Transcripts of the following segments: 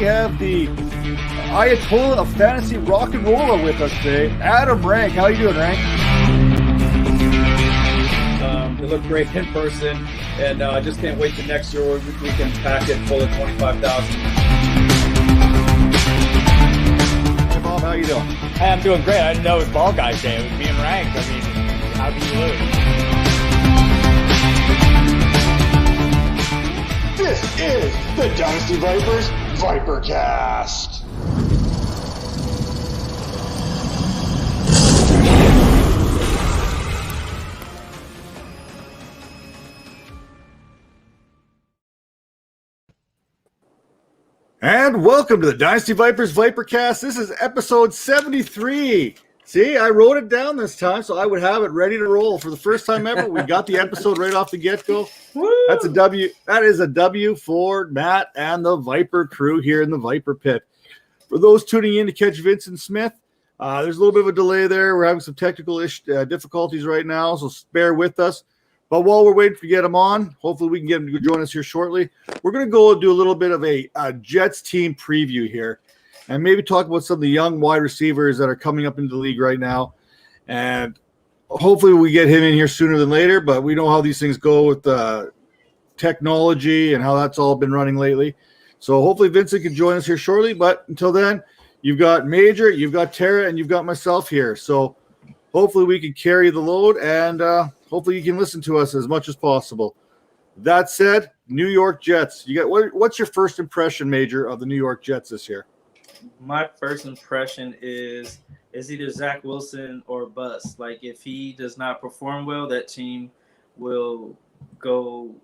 have the Ayatollah of fantasy rock and roll with us today, Adam Rank. How you doing, Rank? They look great in person, and I just can't wait till next year where we can pack it full of 25,000. Hey, Bob, how you doing? Hey, I'm doing great. I didn't know it was Ball Guys Day. It was me and Rank. I mean, how can you lose? This is the Dynasty Vipers ViperCast. And welcome to the Dynasty Vipers ViperCast. This is episode 73. See, I wrote it down this time so I would have it ready to roll. For the first time ever, we got the episode right off the get-go. That's a W. That is a W for Matt and the Viper crew here in the Viper Pit. For those tuning in to catch Vincent Smith, there's a little bit of a delay there. We're having some technical difficulties right now, so bear with us. But while we're waiting to get him on, hopefully we can get him to join us here shortly. We're going to go do a little bit of a Jets team preview here and maybe talk about some of the young wide receivers that are coming up into the league right now. And hopefully we get him in here sooner than later, but we know how these things go with technology and how that's all been running lately. So hopefully Vincent can join us here shortly. But until then, you've got Major, you've got Tara, and you've got myself here. So hopefully we can carry the load and hopefully you can listen to us as much as possible. That said, New York Jets. You got what's your first impression, Major, of the New York Jets this year? My first impression is either Zach Wilson or bust. Like, if he does not perform well, that team will go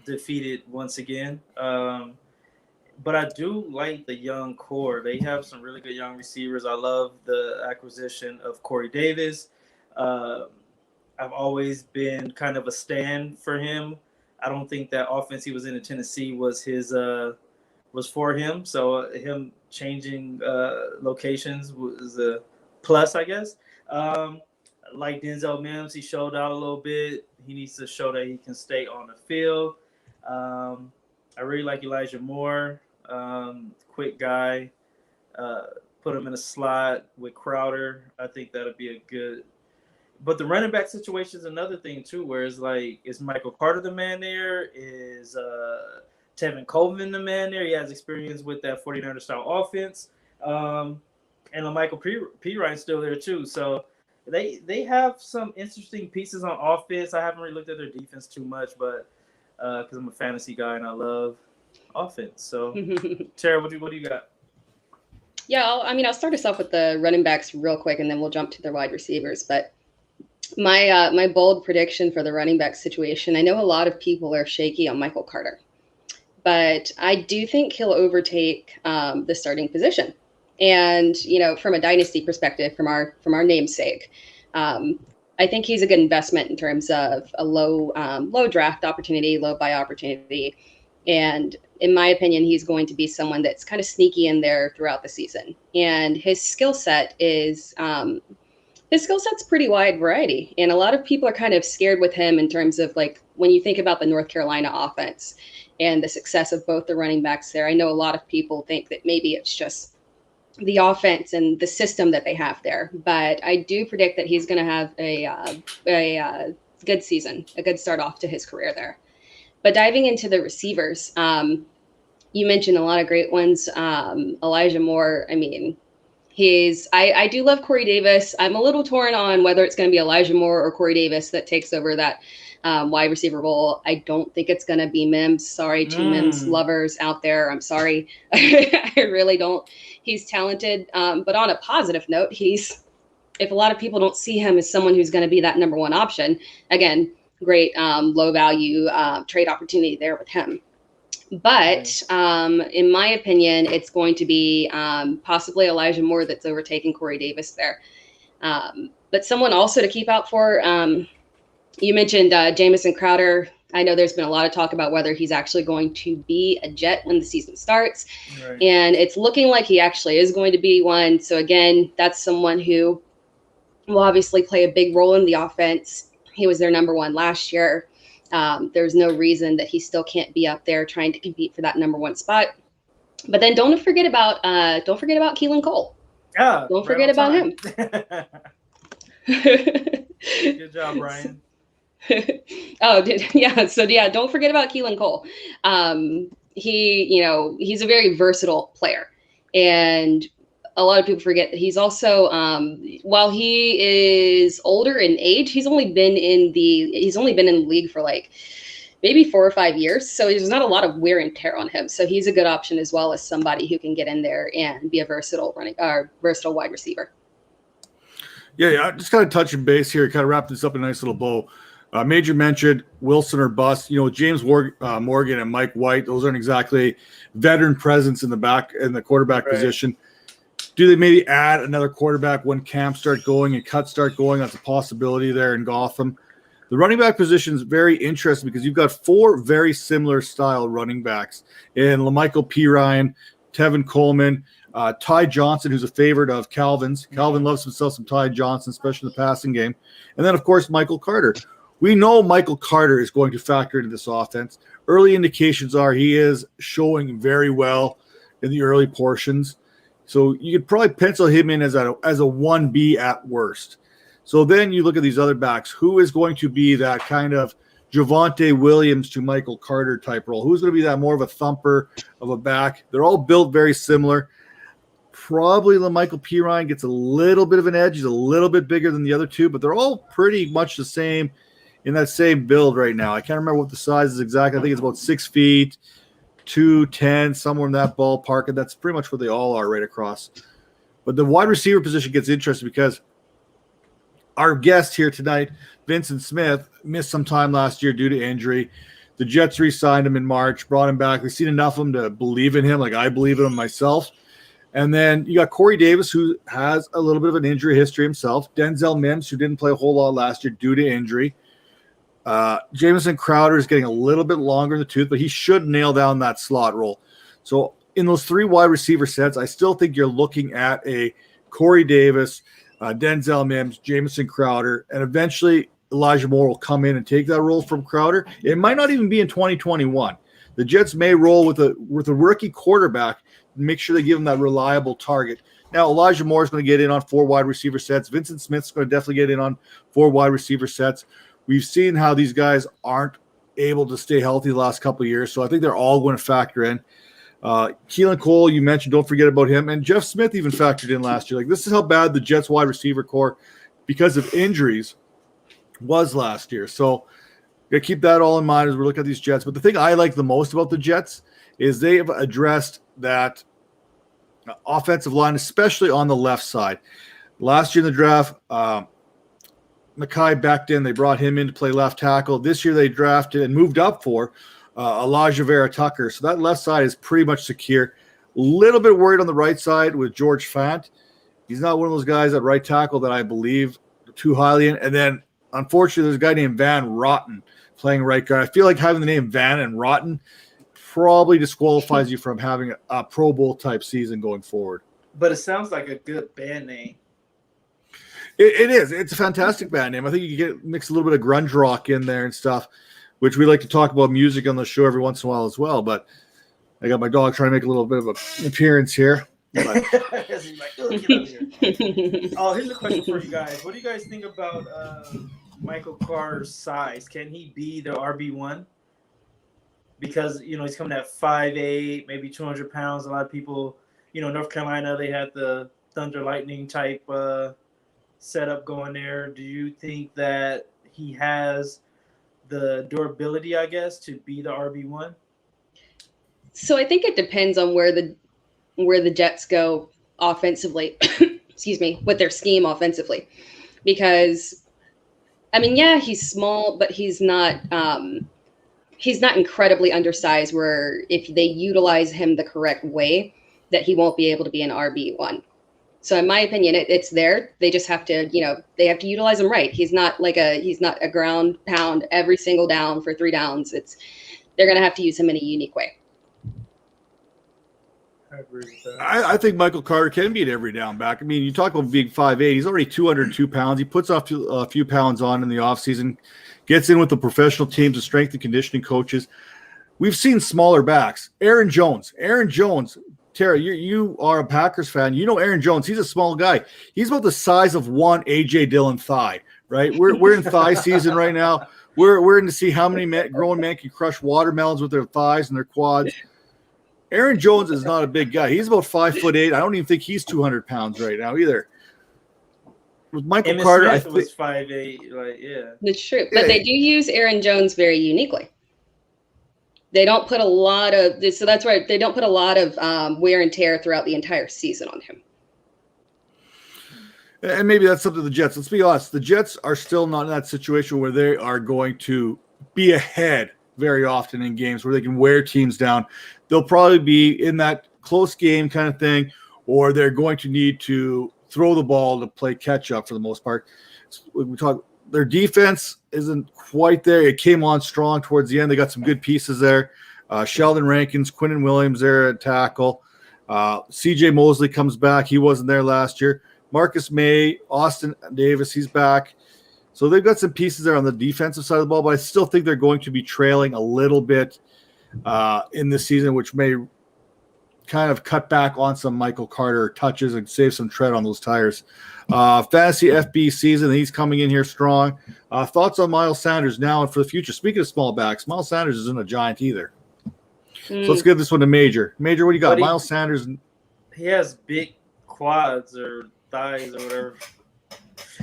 defeated once again. But I do like the young core. They have some really good young receivers. I love the acquisition of Corey Davis. I've always been kind of a stand for him. I don't think that offense he was in Tennessee was for him. So him changing locations was a plus, I guess. Like Denzel Mims, he showed out a little bit. He needs to show that he can stay on the field. I really like Elijah Moore, quick guy. Put him in a slot with Crowder. I think that'll be a good. But the running back situation is another thing too, where it's like, is Michael Carter the man there? Is Tevin Coleman the man there? He has experience with that 49er style offense. And Michael Pirine still there too. So they have some interesting pieces on offense. I haven't really looked at their defense too much, but because I'm a fantasy guy and I love offense. So Tara, what do you got? Yeah, I'll start us off with the running backs real quick, and then we'll jump to the wide receivers. But my bold prediction for the running back situation, I know a lot of people are shaky on Michael Carter, but I do think he'll overtake the starting position. And, from a dynasty perspective, from our namesake, I think he's a good investment in terms of a low draft opportunity, low buy opportunity. And in my opinion, he's going to be someone that's kind of sneaky in there throughout the season. And his skill set is his skill set's pretty wide variety. And a lot of people are kind of scared with him in terms of, like, when you think about the North Carolina offense and the success of both the running backs there. I know a lot of people think that maybe it's just the offense and the system that they have there. But I do predict that he's going to have a good season, a good start off to his career there. But diving into the receivers, you mentioned a lot of great ones. Elijah Moore, I do love Corey Davis. I'm a little torn on whether it's going to be Elijah Moore or Corey Davis that takes over that wide receiver role. I don't think it's going to be Mims. Sorry to Mims lovers out there. I'm sorry. I really don't. He's talented. But on a positive note, if a lot of people don't see him as someone who's going to be that number one option, again, great low value trade opportunity there with him. But in my opinion, it's going to be possibly Elijah Moore that's overtaking Corey Davis there. But someone also to keep out for, you mentioned Jameson Crowder. I know there's been a lot of talk about whether he's actually going to be a Jet when the season starts. Right. And it's looking like he actually is going to be one. So again, that's someone who will obviously play a big role in the offense. He was their number one last year. There's no reason that he still can't be up there trying to compete for that number one spot. But then don't forget about Keelan Cole. Yeah, Don't forget about him. Good job, Brian. Don't forget about Keelan Cole. He's a very versatile player, and a lot of people forget that he's also, while he is older in age, he's only been in the league for like maybe 4 or 5 years. So there's not a lot of wear and tear on him. So he's a good option as well as somebody who can get in there and be a versatile wide receiver. Yeah, just kind of touching base here, kind of wrap this up in a nice little bow. Major mentioned Wilson or bust. James Morgan and Mike White, those aren't exactly veteran presence in the quarterback position. Do they maybe add another quarterback when camps start going and cuts start going? That's a possibility there in Gotham. The running back position is very interesting because you've got 4 very similar style running backs in LaMichael Pirine, Tevin Coleman, Ty Johnson, who's a favorite of Calvin's. Calvin loves himself some Ty Johnson, especially in the passing game. And then, of course, Michael Carter. We know Michael Carter is going to factor into this offense. Early indications are he is showing very well in the early portions. So you could probably pencil him in as a 1B at worst. So then you look at these other backs. Who is going to be that kind of Javonte Williams to Michael Carter type role? Who's going to be that more of a thumper of a back? They're all built very similar. Probably LaMichael Pirine gets a little bit of an edge. He's a little bit bigger than the other two, but they're all pretty much the same in that same build right now. I can't remember what the size is exactly. I think it's about 6 feet, 210, somewhere in that ballpark, and that's pretty much where they all are right across. But the wide receiver position gets interesting because our guest here tonight, Vincent Smith, missed some time last year due to injury. The Jets re-signed him in March, brought him back. They've seen enough of him to believe in him, like I believe in him myself. And then you got Corey Davis, who has a little bit of an injury history himself. Denzel Mims, who didn't play a whole lot last year due to injury. Jameson Crowder is getting a little bit longer in the tooth, but he should nail down that slot role. So in those 3 wide receiver sets, I still think you're looking at a Corey Davis, Denzel Mims, Jameson Crowder, and eventually Elijah Moore will come in and take that role from Crowder. It might not even be in 2021. The Jets may roll with a rookie quarterback, make sure they give him that reliable target. Now, Elijah Moore is going to get in on 4 wide receiver sets. Vincent Smith's going to definitely get in on 4 wide receiver sets. We've seen how these guys aren't able to stay healthy the last couple of years, so I think they're all going to factor in. Keelan Cole, you mentioned, don't forget about him. And Jeff Smith even factored in last year. Like, this is how bad the Jets wide receiver core, because of injuries, was last year. So you got to keep that all in mind as we look at these Jets. But the thing I like the most about the Jets is they have addressed that offensive line, especially on the left side. Last year in the draft, Mekhi Becton, they brought him in to play left tackle. This year they drafted and moved up for Elijah Vera Tucker. So that left side is pretty much secure. A little bit worried on the right side with George Fant. He's not one of those guys at right tackle that I believe too highly in. And then, unfortunately, there's a guy named Van Rotten playing right guard. I feel like having the name Van and Rotten probably disqualifies you from having a Pro Bowl type season going forward. But it sounds like a good band name. It is. It's a fantastic band name. I think you can mix a little bit of grunge rock in there and stuff, which we like to talk about music on the show every once in a while as well. But I got my dog trying to make a little bit of an appearance here. But. He's like, oh, get out of here. Oh, here's a question for you guys. What do you guys think about Michael Carr's size? Can he be the RB1? Because, he's coming at 5'8", maybe 200 pounds. A lot of people, North Carolina, they had the Thunder Lightning type setup going there. Do you think that he has the durability, I guess, to be the RB1? So I think it depends on where the Jets go offensively, excuse me, with their scheme offensively. Because, he's small, but he's not incredibly undersized where if they utilize him the correct way, that he won't be able to be an RB1. So in my opinion, it's there. They just have to, they have to utilize him right. He's not a ground pound every single down for 3 downs. They're going to have to use him in a unique way. I agree with that. I think Michael Carter can be an every down back. You talk about being 5'8". He's already 202 pounds. He puts off a few pounds on in the offseason, gets in with the professional teams, the strength and conditioning coaches. We've seen smaller backs. Aaron Jones Tara, you are a Packers fan. You know Aaron Jones. He's a small guy. He's about the size of one A.J. Dillon thigh, right? We're in thigh season right now. We're in to see how many grown men can crush watermelons with their thighs and their quads. Aaron Jones is not a big guy. He's about 5'8". I don't even think he's 200 pounds right now either. With Michael Carter, I think was 5'8". Like, yeah, it's true. But they do use Aaron Jones very uniquely. They don't put a lot of so that's why they don't put a lot of wear and tear throughout the entire season on him. And maybe that's something to the Jets. Let's be honest. The Jets are still not in that situation where they are going to be ahead very often in games where they can wear teams down. They'll probably be in that close game kind of thing, or they're going to need to throw the ball to play catch up for the most part. We talk. Their defense isn't quite there. It came on strong towards the end. They got some good pieces there. Sheldon Rankins, Quinnen Williams there at tackle. C.J. Mosley comes back. He wasn't there last year. Marcus May, Austin Davis, he's back. So they've got some pieces there on the defensive side of the ball, but I still think they're going to be trailing a little bit in this season, which may kind of cut back on some Michael Carter touches and save some tread on those tires. Fantasy FB season, he's coming in here strong. Thoughts on Miles Sanders now and for the future? Speaking of small backs, Miles Sanders isn't a giant either. So let's give this one to Major. Major, what do you got? Miles Sanders. He has big quads or thighs or whatever.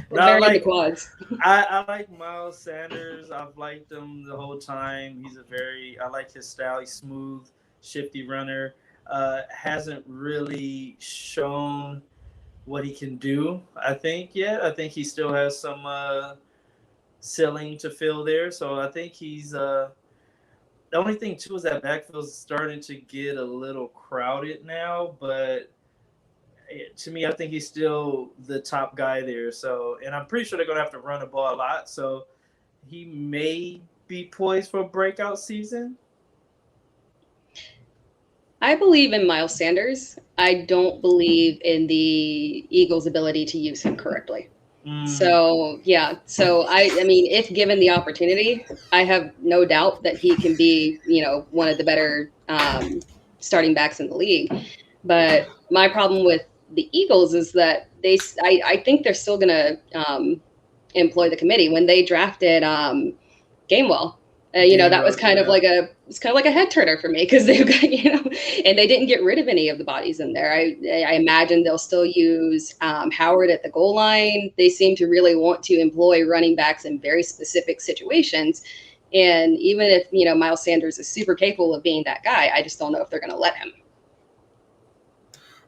Very into quads. I like Miles Sanders. I've liked him the whole time. I like his style. He's smooth, shifty runner. Hasn't really shown what he can do, I think, yet. I think he still has some ceiling to fill there. So I think he's the only thing, too, is that backfield's starting to get a little crowded now. But to me, I think he's still the top guy there. So, and I'm pretty sure they're going to have to run the ball a lot. So he may be poised for a breakout season. I believe in Miles Sanders. I don't believe in the Eagles' ability to use him correctly. So, yeah. So, I mean, if given the opportunity, I have no doubt that he can be, one of the better starting backs in the league. But my problem with the Eagles is that I think they're still going to employ the committee. When they drafted Gainwell, that was kind of like a head turner for me because they've got, and they didn't get rid of any of the bodies in there. I imagine they'll still use Howard at the goal line. They seem to really want to employ running backs in very specific situations. And even if, Miles Sanders is super capable of being that guy, I just don't know if they're going to let him.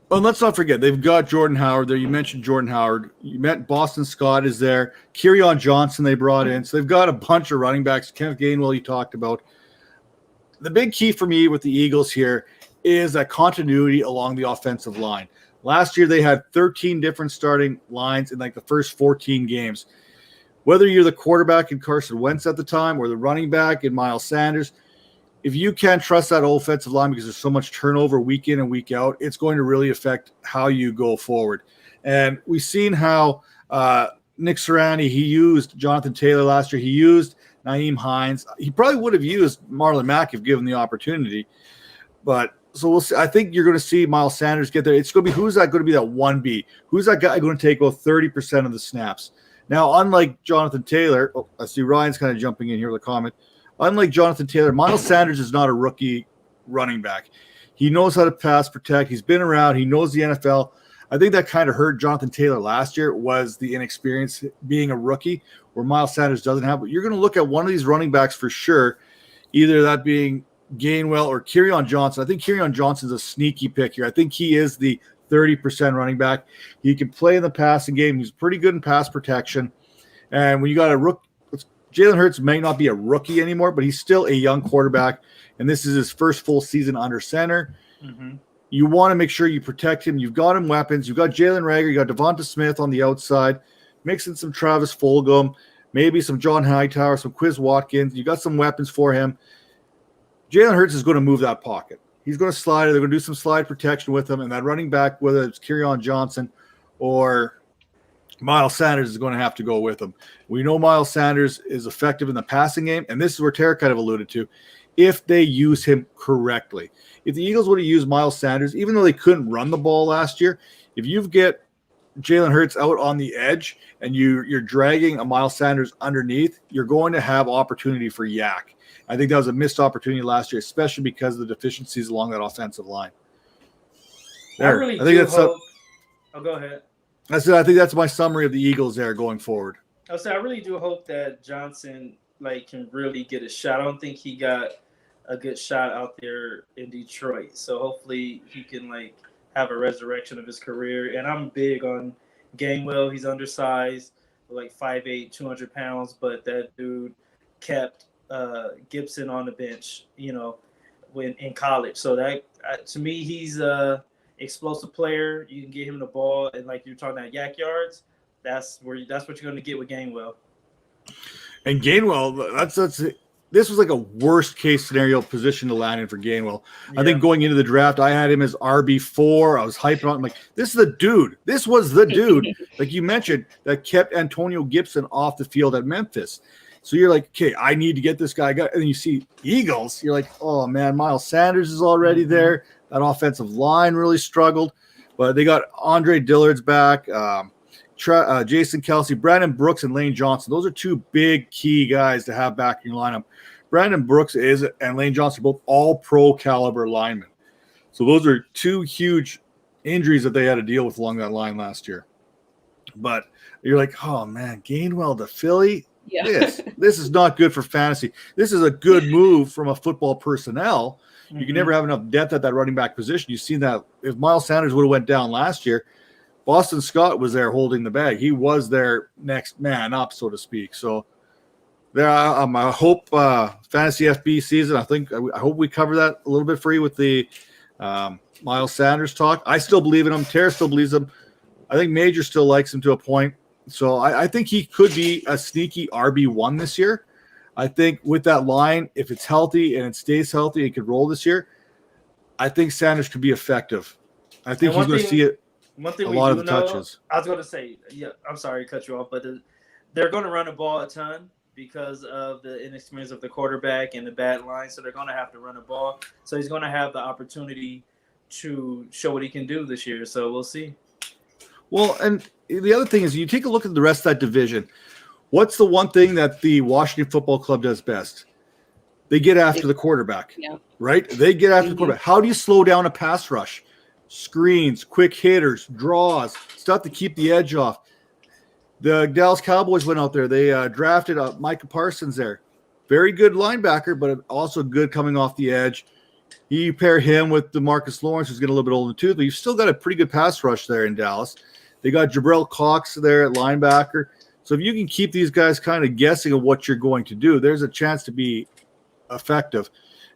Well, let's not forget, they've got Jordan Howard there. You mentioned Jordan Howard. You met Boston Scott is there. Kerryon Johnson they brought in. So they've got a bunch of running backs. Kenneth Gainwell you talked about. The big key for me with the Eagles here is that continuity along the offensive line. Last year they had 13 different starting lines in like the first 14 games. Whether you're the quarterback in Carson Wentz at the time or the running back in Miles Sanders, if you can't trust that offensive line because there's so much turnover week in and week out, it's going to really affect how you go forward. And we've seen how Nick Sirianni, he used Jonathan Taylor last year. He used Nyheim Hines. He probably would have used Marlon Mack if given the opportunity. But so we'll see. I think you're going to see Miles Sanders get there. It's going to be, who's that going to be that 1B? Who's that guy going to take about 30% of the snaps? Now, unlike Jonathan Taylor, I see Ryan's kind of jumping in here with a comment. Unlike Jonathan Taylor, Miles Sanders is not a rookie running back. He knows how to pass protect. He's been around. He knows the NFL. I think that kind of hurt Jonathan Taylor last year was the inexperience being a rookie where Miles Sanders doesn't have. But you're going to look at one of these running backs for sure, either that being Gainwell or Kerryon Johnson. I think Kerryon Johnson's a sneaky pick here. I think he is the 30% running back. He can play in the passing game. He's pretty good in pass protection. And when you got a rookie, Jalen Hurts may not be a rookie anymore, but he's still a young quarterback, and this is his first full season under center. Mm-hmm. You want to make sure you protect him. You've got him weapons. You've got Jalen Reagor. You got Devonta Smith on the outside. Mix in some Travis Fulgham, maybe some John Hightower, some Quiz Watkins. You got some weapons for him. Jalen Hurts is going to move that pocket. He's going to slide it. They're going to do some slide protection with him, and that running back, whether it's Kerryon Johnson or Miles Sanders is going to have to go with him. We know Miles Sanders is effective in the passing game, and this is where Tara kind of alluded to, if they use him correctly. If the Eagles would have used Miles Sanders, even though they couldn't run the ball last year, if you get Jalen Hurts out on the edge and you're dragging a Miles Sanders underneath, you're going to have opportunity for yak. I think that was a missed opportunity last year, especially because of the deficiencies along that offensive line. I really do hope. Go ahead. I think that's my summary of the Eagles there going forward. I really do hope that Johnson can really get a shot. I don't think he got a good shot out there in Detroit. So hopefully he can have a resurrection of his career. And I'm big on Gainwell. He's undersized, 5'8", 200 pounds, but that dude kept Gibson on the bench, when in college. So that to me, he's explosive player. You can get him the ball, and like you're talking about yak yards, that's what you're going to get with Gainwell. And Gainwell, this was a worst case scenario position to land in for Gainwell. Yeah. I think going into the draft, I had him as RB4. I was hyping on him this is the dude. This was the dude, like you mentioned, that kept Antonio Gibson off the field at Memphis. So you're okay, I need to get this guy. And then you see Eagles, you're oh man, Miles Sanders is already there. That offensive line really struggled, but they got Andre Dillard's back, Jason Kelce, Brandon Brooks, and Lane Johnson. Those are two big key guys to have back in your lineup. Brandon Brooks and Lane Johnson are both all pro caliber linemen. So those are two huge injuries that they had to deal with along that line last year. But you're oh man, Gainwell to Philly. Yeah. This is not good for fantasy. This is a good move from a football personnel. You can never have enough depth at that running back position. You've seen that if Miles Sanders would have went down last year, Boston Scott was there holding the bag. He was their next man up, so to speak. So there, I hope fantasy FB season. I hope we cover that a little bit for you with the Miles Sanders talk. I still believe in him. Tara still believes him. I think Major still likes him to a point. So I think he could be a sneaky RB1 this year. I think with that line, if it's healthy and it stays healthy, it could roll this year. I think Sanders could be effective. I think he's going to see it. One thing a lot of the touches. I was going to say, I'm sorry to cut you off, but they're going to run the ball a ton because of the inexperience of the quarterback and the bad line. So they're going to have to run the ball. So he's going to have the opportunity to show what he can do this year. So we'll see. Well, and the other thing is you take a look at the rest of that division. What's the one thing that the Washington Football Club does best? They get after the quarterback, right? They get after the quarterback. How do you slow down a pass rush? Screens, quick hitters, draws, stuff to keep the edge off. The Dallas Cowboys went out there. They drafted Micah Parsons there. Very good linebacker, but also good coming off the edge. You pair him with DeMarcus Lawrence, who's getting a little bit older too, but you've still got a pretty good pass rush there in Dallas. They got Jabril Cox there at linebacker. So if you can keep these guys kind of guessing of what you're going to do, there's a chance to be effective.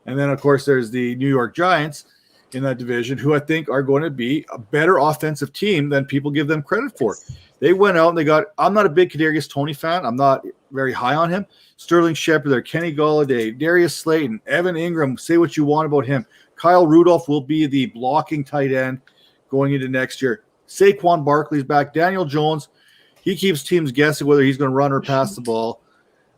And then, of course, there's the New York Giants in that division, who I think are going to be a better offensive team than people give them credit for. They went out and they got – I'm not a big Kadarius Toney fan. I'm not very high on him. Sterling Shepard there, Kenny Golladay, Darius Slayton, Evan Ingram, say what you want about him. Kyle Rudolph will be the blocking tight end going into next year. Saquon Barkley's back. Daniel Jones, he keeps teams guessing whether he's going to run or pass the ball.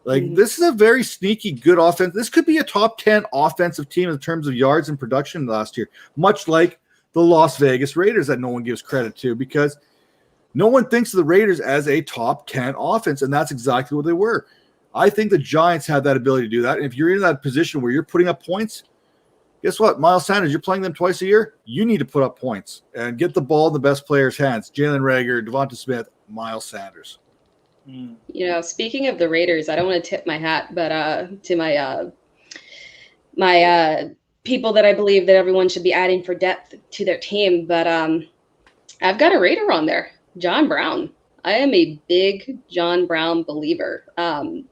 This is a very sneaky, good offense. This could be a top 10 offensive team in terms of yards and production last year, much like the Las Vegas Raiders that no one gives credit to because no one thinks of the Raiders as a top 10 offense, and that's exactly what they were. I think the Giants have that ability to do that. And if you're in that position where you're putting up points, guess what? Miles Sanders, you're playing them twice a year. You need to put up points and get the ball in the best players' hands. Jalen Reagor, Devonta Smith, Miles Sanders. Speaking of the Raiders, I don't want to tip my hat, but to my people that I believe that everyone should be adding for depth to their team. But I've got a Raider on there, John Brown. I am a big John Brown believer.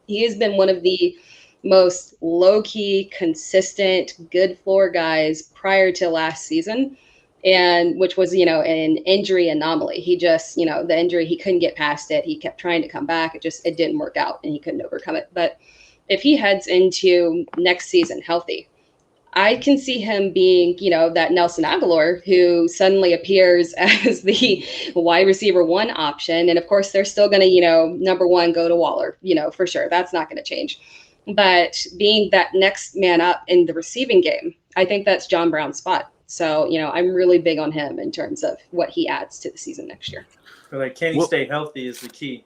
He has been one of the most low-key, consistent, good floor guys prior to last season, and which was, an injury anomaly. He just, the injury, he couldn't get past it. He kept trying to come back. It didn't work out, and he couldn't overcome it. But if he heads into next season healthy, I can see him being, that Nelson Aguilar who suddenly appears as the wide receiver 1 option. And of course, they're still going to, number 1, go to Waller, for sure. That's not going to change. But being that next man up in the receiving game, I think that's John Brown's spot. So, I'm really big on him in terms of what he adds to the season next year. But can he stay healthy is the key.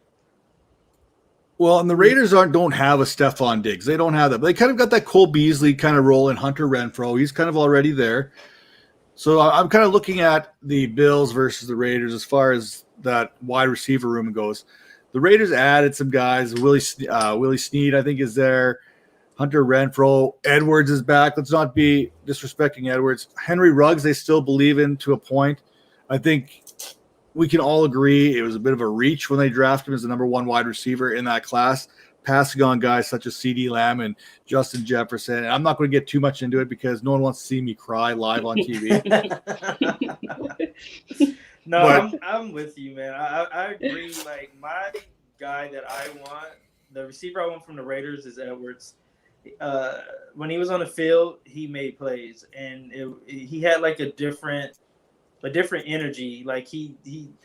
Well, and the Raiders don't have a Stephon Diggs. They don't have that. But they kind of got that Cole Beasley kind of role in Hunter Renfrow. He's kind of already there. So I'm kind of looking at the Bills versus the Raiders as far as that wide receiver room goes. The Raiders added some guys. Willie Snead, I think, is there. Hunter Renfrow. Edwards is back. Let's not be disrespecting Edwards. Henry Ruggs, they still believe in to a point. I think we can all agree it was a bit of a reach when they drafted him as the number 1 wide receiver in that class, passing on guys such as CeeDee Lamb and Justin Jefferson. And I'm not going to get too much into it because no one wants to see me cry live on TV. I'm with you, man. I agree. Like, my guy that I want, the receiver I want from the Raiders is Edwards. When he was on the field, he made plays, and he had like a different energy. Like he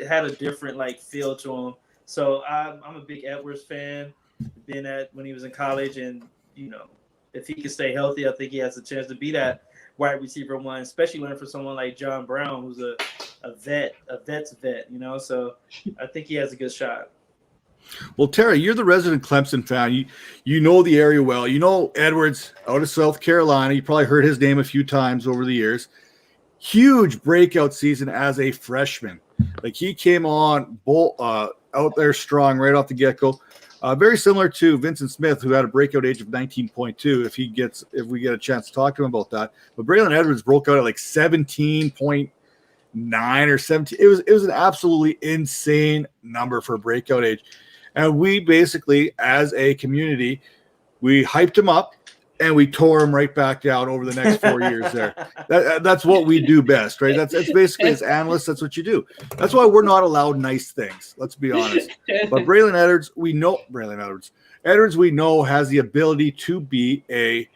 had a different like feel to him. So I'm a big Edwards fan. Been at when he was in college, and if he can stay healthy, I think he has a chance to be that wide receiver 1, especially learning from someone like John Brown, who's a vet's vet. So I think he has a good shot. Well, Tara, you're the resident Clemson fan. You know the area well. You know Edwards out of South Carolina. You probably heard his name a few times over the years. Huge breakout season as a freshman. Like he came on out there strong right off the get-go. Very similar to Vincent Smith, who had a breakout age of 19.2. If we get a chance to talk to him about that. But Braylon Edwards broke out at like 17.9 or 17. It was an absolutely insane number for breakout age. And we basically, as a community, we hyped him up and we tore him right back down over the next 4 years there. That's what we do best, right? That's basically, as analysts, that's what you do. That's why we're not allowed nice things. Let's be honest. But Edwards, we know has the ability to be a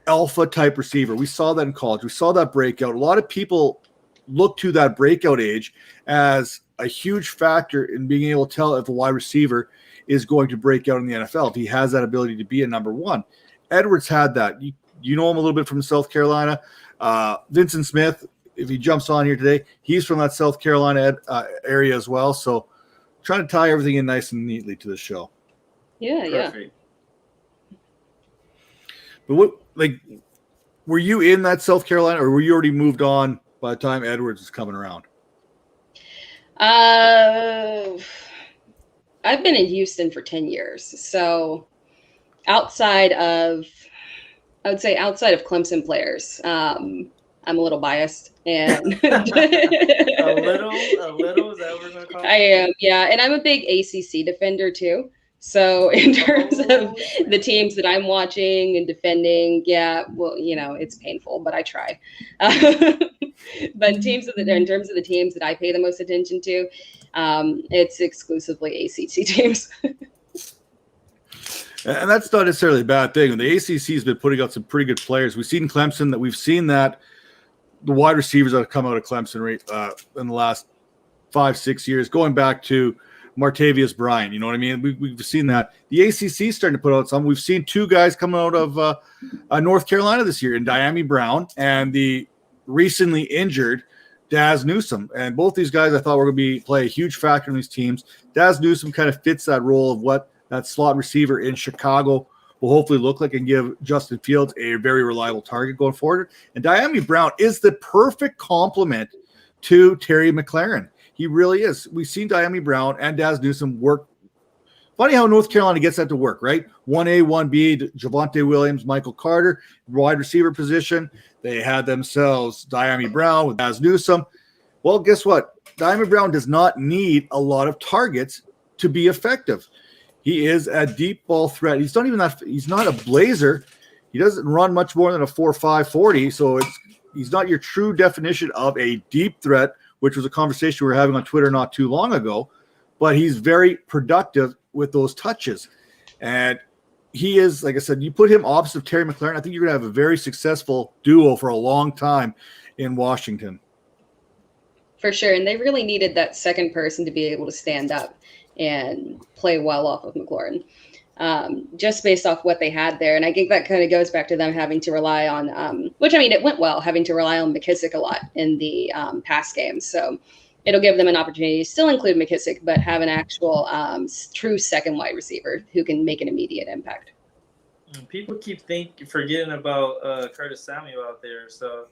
alpha type receiver. We saw that in college. We saw that breakout. A lot of people look to that breakout age as a huge factor in being able to tell if a wide receiver is going to break out in the NFL, if he has that ability to be a number 1. Edwards had that. You know him a little bit from South Carolina. Vincent Smith, if he jumps on here today, he's from that South Carolina area as well. So trying to tie everything in nice and neatly to the show. Yeah. But were you in that South Carolina, or were you already moved on by the time Edwards was coming around? I've been in Houston for 10 years. So outside of Clemson players, I'm a little biased, and a little, is that what we're going to call it? I am, yeah. And I'm a big ACC defender too. So in terms of the teams that I'm watching and defending, yeah, well, it's painful, but I try. But in terms of the teams that I pay the most attention to, it's exclusively ACC teams. And that's not necessarily a bad thing. The ACC has been putting out some pretty good players. We've seen Clemson, that we've seen that the wide receivers that have come out of Clemson in the last 5-6 years, going back to Martavius Bryant, you know what I mean? We've seen that. The ACC is starting to put out some. We've seen 2 guys coming out of North Carolina this year, in Diami Brown and the recently injured Daz Newsome. And both these guys I thought were going to play a huge factor in these teams. Daz Newsome kind of fits that role of what that slot receiver in Chicago will hopefully look like, and give Justin Fields a very reliable target going forward. And Diami Brown is the perfect complement to Terry McLaurin. He really is. We've seen Diami Brown and Daz Newsome work. Funny how North Carolina gets that to work, right? 1A, 1B, Javonte Williams, Michael Carter, wide receiver position. They had themselves Diami Brown with Daz Newsome. Well, guess what? Diami Brown does not need a lot of targets to be effective. He is a deep ball threat. He's not a blazer. He doesn't run much more than a 4.5 40. So he's not your true definition of a deep threat, which was a conversation we were having on Twitter not too long ago. But he's very productive with those touches. And he is, like I said, you put him opposite of Terry McLaurin, I think you're going to have a very successful duo for a long time in Washington. For sure. And they really needed that second person to be able to stand up and play well off of McLaurin, just based off what they had there. And I think that kind of goes back to them having to rely on, which, I mean, it went well, having to rely on McKissick a lot in the pass game. So it'll give them an opportunity to still include McKissick, but have an actual true second wide receiver who can make an immediate impact. People keep forgetting about Curtis Samuel out there. So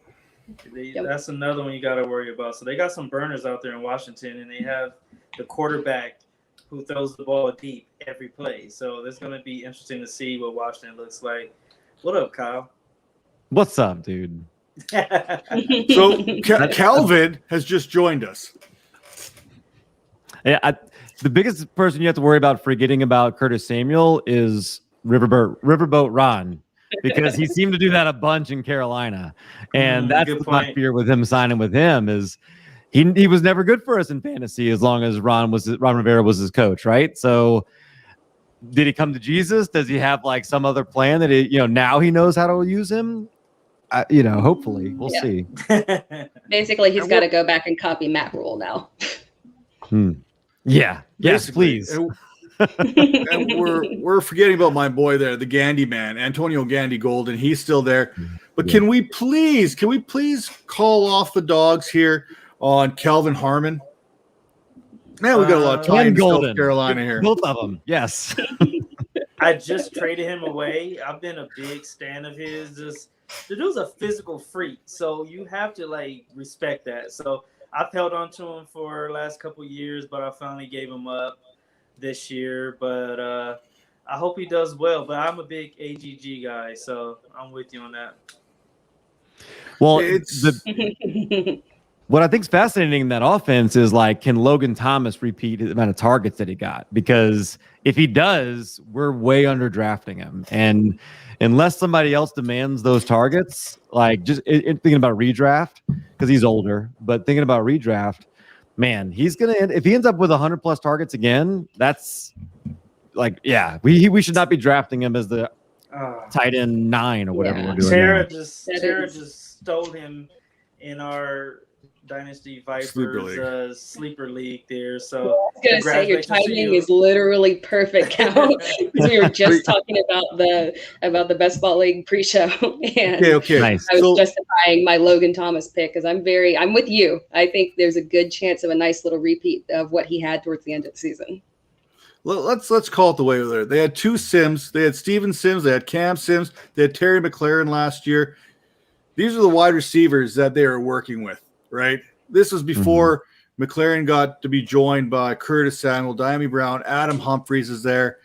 that's another one you got to worry about. So they got some burners out there in Washington, and they have the quarterback who throws the ball deep every play. So it's going to be interesting to see what Washington looks like. What up, Kyle? What's up, dude? So Calvin has just joined us. Yeah, the biggest person you have to worry about forgetting about Curtis Samuel is Riverboat Ron, because he seemed to do that a bunch in Carolina, and that's my fear with him signing with him is he was never good for us in fantasy as long as Ron Rivera was his coach, right? So did he come to Jesus? Does he have like some other plan that now he knows how to use him? Hopefully we'll see. Basically, he's got to go back and copy Matt Rule now. Yeah. Yes, please. And we're forgetting about my boy there, the Gandy man, Antonio Gandy Golden. He's still there. But can we please call off the dogs here on Kelvin Harmon? Man, we got a lot of time in South Carolina here. Both of them, yes. I just traded him away. I've been a big stan of his. The dude's a physical freak, so you have to respect that. So I've held on to him for the last couple of years, but I finally gave him up this year. But I hope he does well. But I'm a big AGG guy, so I'm with you on that. Well, what I think is fascinating in that offense is can Logan Thomas repeat the amount of targets that he got? Because if he does, we're way under drafting him. And unless somebody else demands those targets, just thinking about redraft, because he's older, but thinking about redraft, man, he's going to if he ends up with 100 plus targets again, that's we should not be drafting him as the tight end 9 or whatever we're doing. Tara just stole him in our Dynasty Vipers sleeper league there. So I was going to say your timing is literally perfect, Cal, because we were just talking about the Best Ball League pre-show, and okay. Nice. I was justifying my Logan Thomas pick because I'm with you. I think there's a good chance of a nice little repeat of what he had towards the end of the season. Let's call it the way there. They had 2 Sims. They had Steven Sims. They had Cam Sims. They had Terry McLaurin last year. These are the wide receivers that they are working with. Right. This was before McLaren got to be joined by Curtis Samuel, Diami Brown, Adam Humphries is there.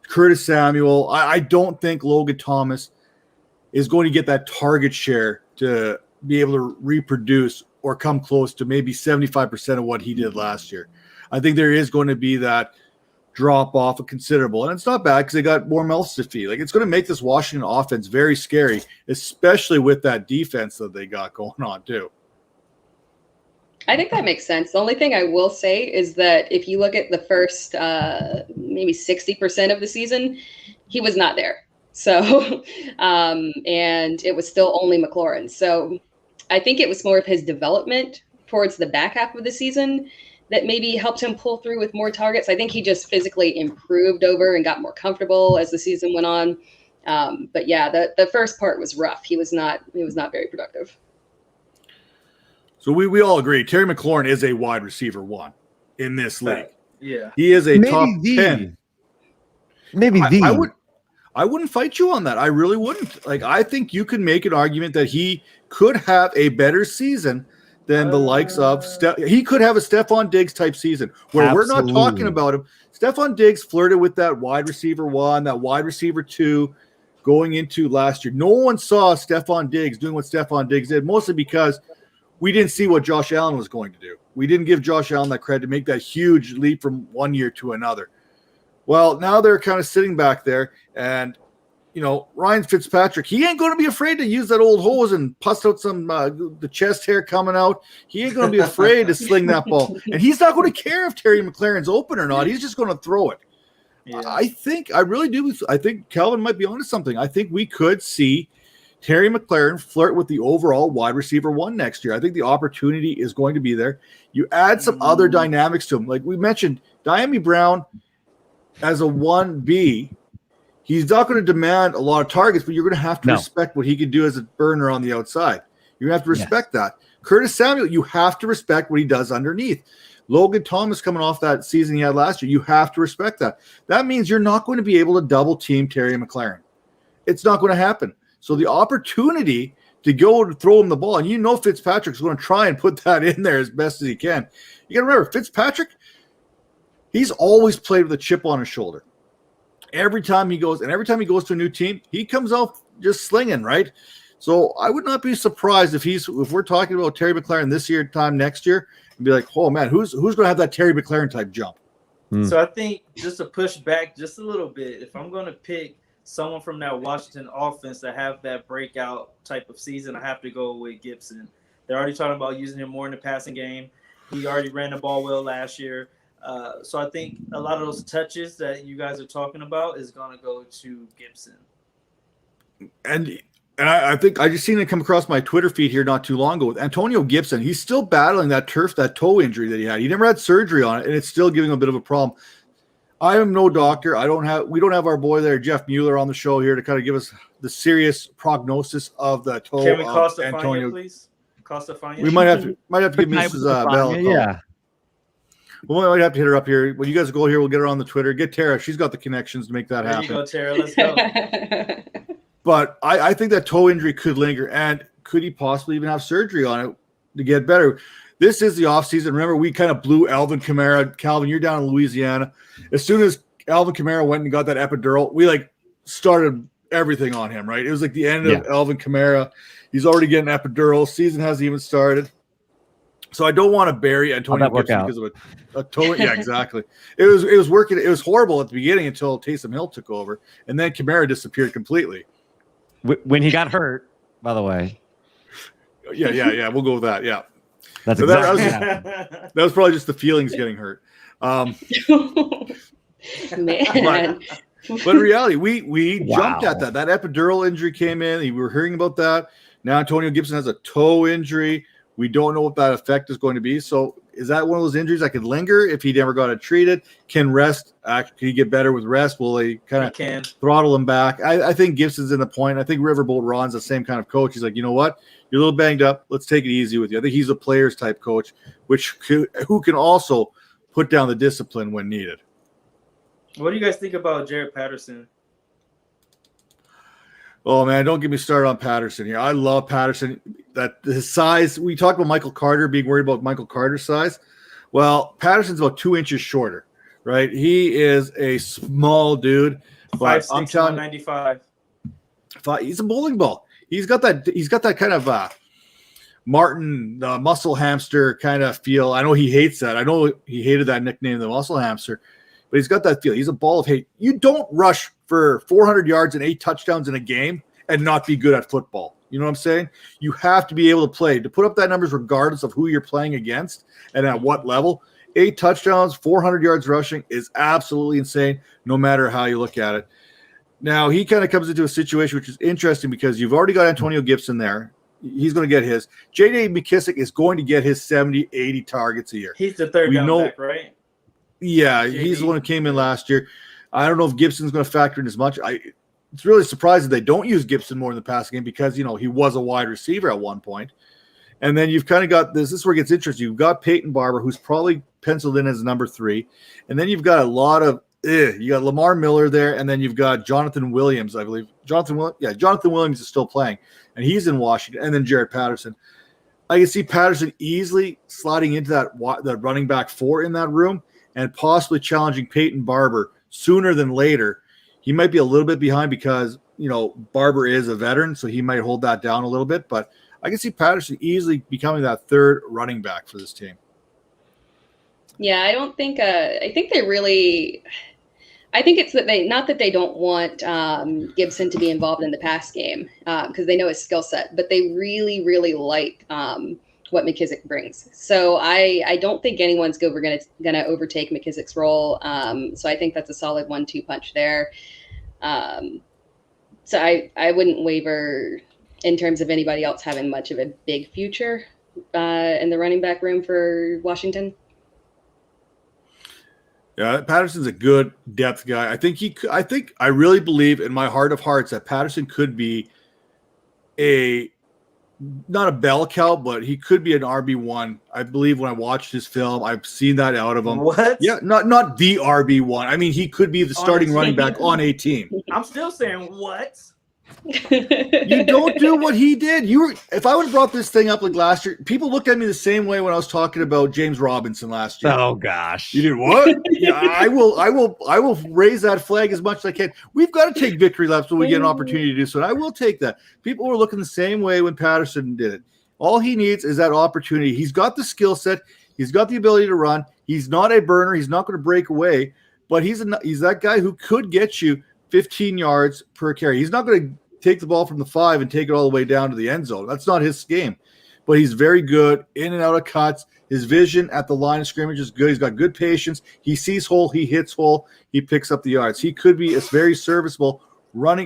Curtis Samuel. I don't think Logan Thomas is going to get that target share to be able to reproduce or come close to maybe 75% of what he did last year. I think there is going to be that drop off of considerable, and it's not bad because they got more mouths to feed. It's going to make this Washington offense very scary, especially with that defense that they got going on too. I think that makes sense. The only thing I will say is that if you look at the first maybe 60% of the season, he was not there. So, and it was still only McLaurin. So I think it was more of his development towards the back half of the season that maybe helped him pull through with more targets. I think he just physically improved over and got more comfortable as the season went on. But yeah, the first part was rough. He was not very productive. So we all agree Terry McLaurin is a wide receiver 1 in this league. Yeah. He is a top 10. Maybe I wouldn't fight you on that. I really wouldn't. I think you could make an argument that he could have a better season than the likes of he could have a Stephon Diggs type season where we're not talking about him. Stephon Diggs flirted with that wide receiver 1, that wide receiver 2 going into last year. No one saw Stephon Diggs doing what Stephon Diggs did, mostly because we didn't see what Josh Allen was going to do. We didn't give Josh Allen that credit to make that huge leap from one year to another. Well, now they're kind of sitting back there, and Ryan Fitzpatrick, he ain't going to be afraid to use that old hose and puss out some the chest hair coming out. He ain't going to be afraid to sling that ball, and he's not going to care if Terry McLaurin's open or not. He's just going to throw it. Yeah. I really do. I think Kelvin might be onto something. I think we could see Terry McLaurin flirt with the overall wide receiver 1 next year. I think the opportunity is going to be there. You add some other dynamics to him. Like we mentioned, Diami Brown as a 1B, he's not going to demand a lot of targets, but you're going to have to respect what he can do as a burner on the outside. You're going to have to respect that. Curtis Samuel, you have to respect what he does underneath. Logan Thomas coming off that season he had last year, you have to respect that. That means you're not going to be able to double team Terry McLaurin. It's not going to happen. So the opportunity to go to throw him the ball, and you know Fitzpatrick's going to try and put that in there as best as he can. You got to remember, Fitzpatrick, he's always played with a chip on his shoulder. Every time he goes to a new team, he comes out just slinging, right? So I would not be surprised if we're talking about Terry McLaurin this year, time next year, and be like, oh man, who's going to have that Terry McLaurin type jump? So I think just to push back just a little bit, if I'm going to pick someone from that Washington offense that have that breakout type of season, I have to go with Gibson. They're already talking about using him more in the passing game. He already ran the ball well last year. So I think a lot of those touches that you guys are talking about is going to go to Gibson. And I think I just seen it come across my Twitter feed here not too long ago with Antonio Gibson. He's still battling that toe injury that he had. He never had surgery on it, and it's still giving him a bit of a problem. I am no doctor. We don't have our boy there, Jeff Mueller, on the show here to kind of give us the serious prognosis of the toe. Can we of Antonio, please? Costafania? We might have to give Mrs. Bell a call. Yeah. We might have to hit her up here. When you guys go here, we'll get her on the Twitter. Get Tara. She's got the connections to make that happen. There you go, Tara. Let's go. But I think that toe injury could linger. And could he possibly even have surgery on it to get better? This is the offseason. Remember, we kind of blew Alvin Kamara. Calvin, you're down in Louisiana. As soon as Alvin Kamara went and got that epidural, we started everything on him, right? It was like the end of Alvin Kamara. He's already getting epidural. Season hasn't even started. So I don't want to bury Antonio Gibson because of a toe. Yeah, exactly. It was working. It was horrible at the beginning until Taysom Hill took over, and then Kamara disappeared completely. When he got hurt, by the way. Yeah. We'll go with that. Yeah. That's so exactly that was probably just the feelings getting hurt. Man. But in reality, we jumped at that. That epidural injury came in. We were hearing about that. Now Antonio Gibson has a toe injury. We don't know what that effect is going to be. So is that one of those injuries that could linger if he never got it treated? Can he get better with rest? Will they kind of throttle him back? I think Gibson's in the point. I think Riverboat Ron's the same kind of coach. He's like, you know what? You're a little banged up. Let's take it easy with you. I think he's a players type coach, who can also put down the discipline when needed. What do you guys think about Jared Patterson? Oh man, don't get me started on Patterson here. I love Patterson. That his size. We talked about Michael Carter being worried about Michael Carter's size. Well, Patterson's about 2 inches shorter, right? He is a small dude, but 5'6", I'm telling 195. He's a bowling ball. He's got that kind of Martin muscle hamster kind of feel. I know he hates that. I know he hated that nickname, the muscle hamster, but he's got that feel. He's a ball of hate. You don't rush for 400 yards and 8 touchdowns in a game and not be good at football. You know what I'm saying? You have to be able to play, to put up that numbers regardless of who you're playing against and at what level. 8 touchdowns, 400 yards rushing is absolutely insane, no matter how you look at it. Now, he kind of comes into a situation which is interesting because you've already got Antonio Gibson there. He's going to get his. J.D. McKissick is going to get his 70, 80 targets a year. He's the third down back, right? Yeah, he's the one who came in last year. I don't know if Gibson's going to factor in as much. It's really surprising they don't use Gibson more in the passing game because, he was a wide receiver at one point. And then you've kind of got this is where it gets interesting. You've got Peyton Barber, who's probably penciled in as number 3. And then you've got a lot of you got Lamar Miller there, and then you've got Jonathan Williams, I believe. Jonathan Williams is still playing, and he's in Washington, and then Jared Patterson. I can see Patterson easily sliding into that running back 4 in that room and possibly challenging Peyton Barber sooner than later. He might be a little bit behind because, Barber is a veteran, so he might hold that down a little bit. But I can see Patterson easily becoming that 3rd running back for this team. Yeah, I don't think I think they really – I think it's that not that they don't want Gibson to be involved in the pass game because they know his skill set, but they really, really like what McKissic brings. So I don't think anyone's gonna overtake McKissic's role. So I think that's a solid 1-2 punch there. So I wouldn't waver in terms of anybody else having much of a big future in the running back room for Washington. Yeah, Patterson's a good depth guy. I really believe in my heart of hearts that Patterson could be not a bell cow, but he could be an RB1. I believe when I watched his film, I've seen that out of him. What? Yeah, not the RB1. I mean, he could be the starting running back on a team. I'm still saying what? You don't do what he did. If I would have brought this thing up like last year, people looked at me the same way when I was talking about James Robinson last year. Oh gosh. You did what? Yeah, I will raise that flag as much as I can. We've got to take victory laps when we get an opportunity to do so. And I will take that. People were looking the same way when Patterson did it. All he needs is that opportunity. He's got the skill set. He's got the ability to run. He's not a burner. He's not going to break away, but he's that guy who could get you 15 yards per carry. He's not going to take the ball from the 5 and take it all the way down to the end zone. That's not his game. But he's very good in and out of cuts. His vision at the line of scrimmage is good. He's got good patience. He sees hole. He hits hole. He picks up the yards. He could be a very serviceable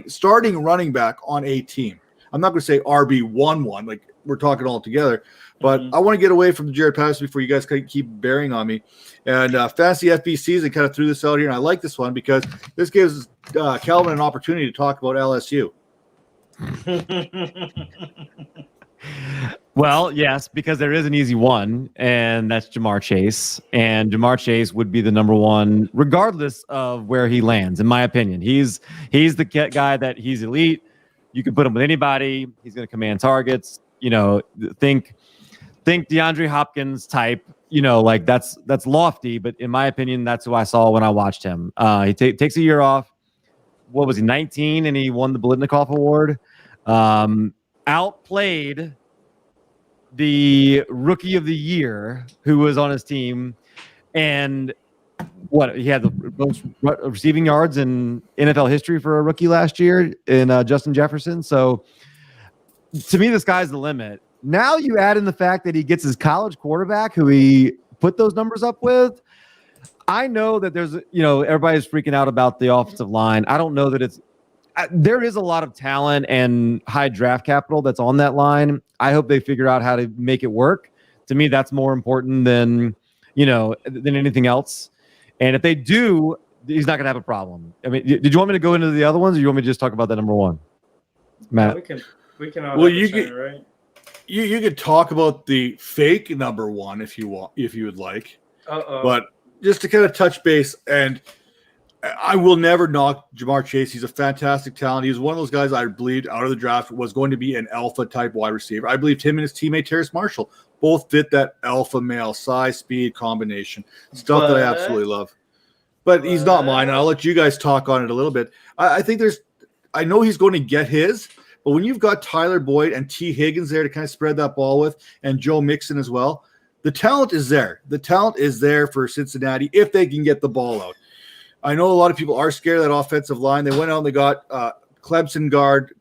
starting running back on a team. I'm not going to say RB1 like we're talking all together, but I want to get away from Jared Patterson before you guys keep bearing on me. And Fantasy FBCs, and kind of threw this out here, and I like this one because this gives Calvin an opportunity to talk about LSU. Well, yes, because there is an easy one, and that's Jamar Chase. And Jamar Chase would be the number one, regardless of where he lands, in my opinion. He's the guy that he's elite. You can put him with anybody. He's going to command targets. You know, think DeAndre Hopkins type. You know, like that's lofty, but in my opinion, that's who I saw when I watched him. He takes a year off. What was he, 19, and he won the Blitnikoff Award. Outplayed the Rookie of the Year who was on his team, and he had the most receiving yards in NFL history for a rookie last year in Justin Jefferson. So to me, the sky's the limit. Now you add in the fact that he gets his college quarterback who he put those numbers up with. I know that there's, everybody's freaking out about the offensive line. I don't know that there is a lot of talent and high draft capital that's on that line. I hope they figure out how to make it work. To me, that's more important than anything else. And if they do, he's not going to have a problem. I mean, did you want me to go into the other ones, or you want me to just talk about the number one? Matt? We can all right? You could talk about the fake number one if you would like. But just to kind of touch base, and I will never knock Jamar Chase. He's a fantastic talent. He's one of those guys I believed out of the draft was going to be an alpha type wide receiver. I believed him and his teammate Terrace Marshall both fit that alpha male size speed combination. Stuff that I absolutely love. But he's not mine, and I'll let you guys talk on it a little bit. I know he's going to get his, but when you've got Tyler Boyd and T. Higgins there to kind of spread that ball with, and Joe Mixon as well, the talent is there. The talent is there for Cincinnati if they can get the ball out. I know a lot of people are scared of that offensive line. They went out and they got Clemson guard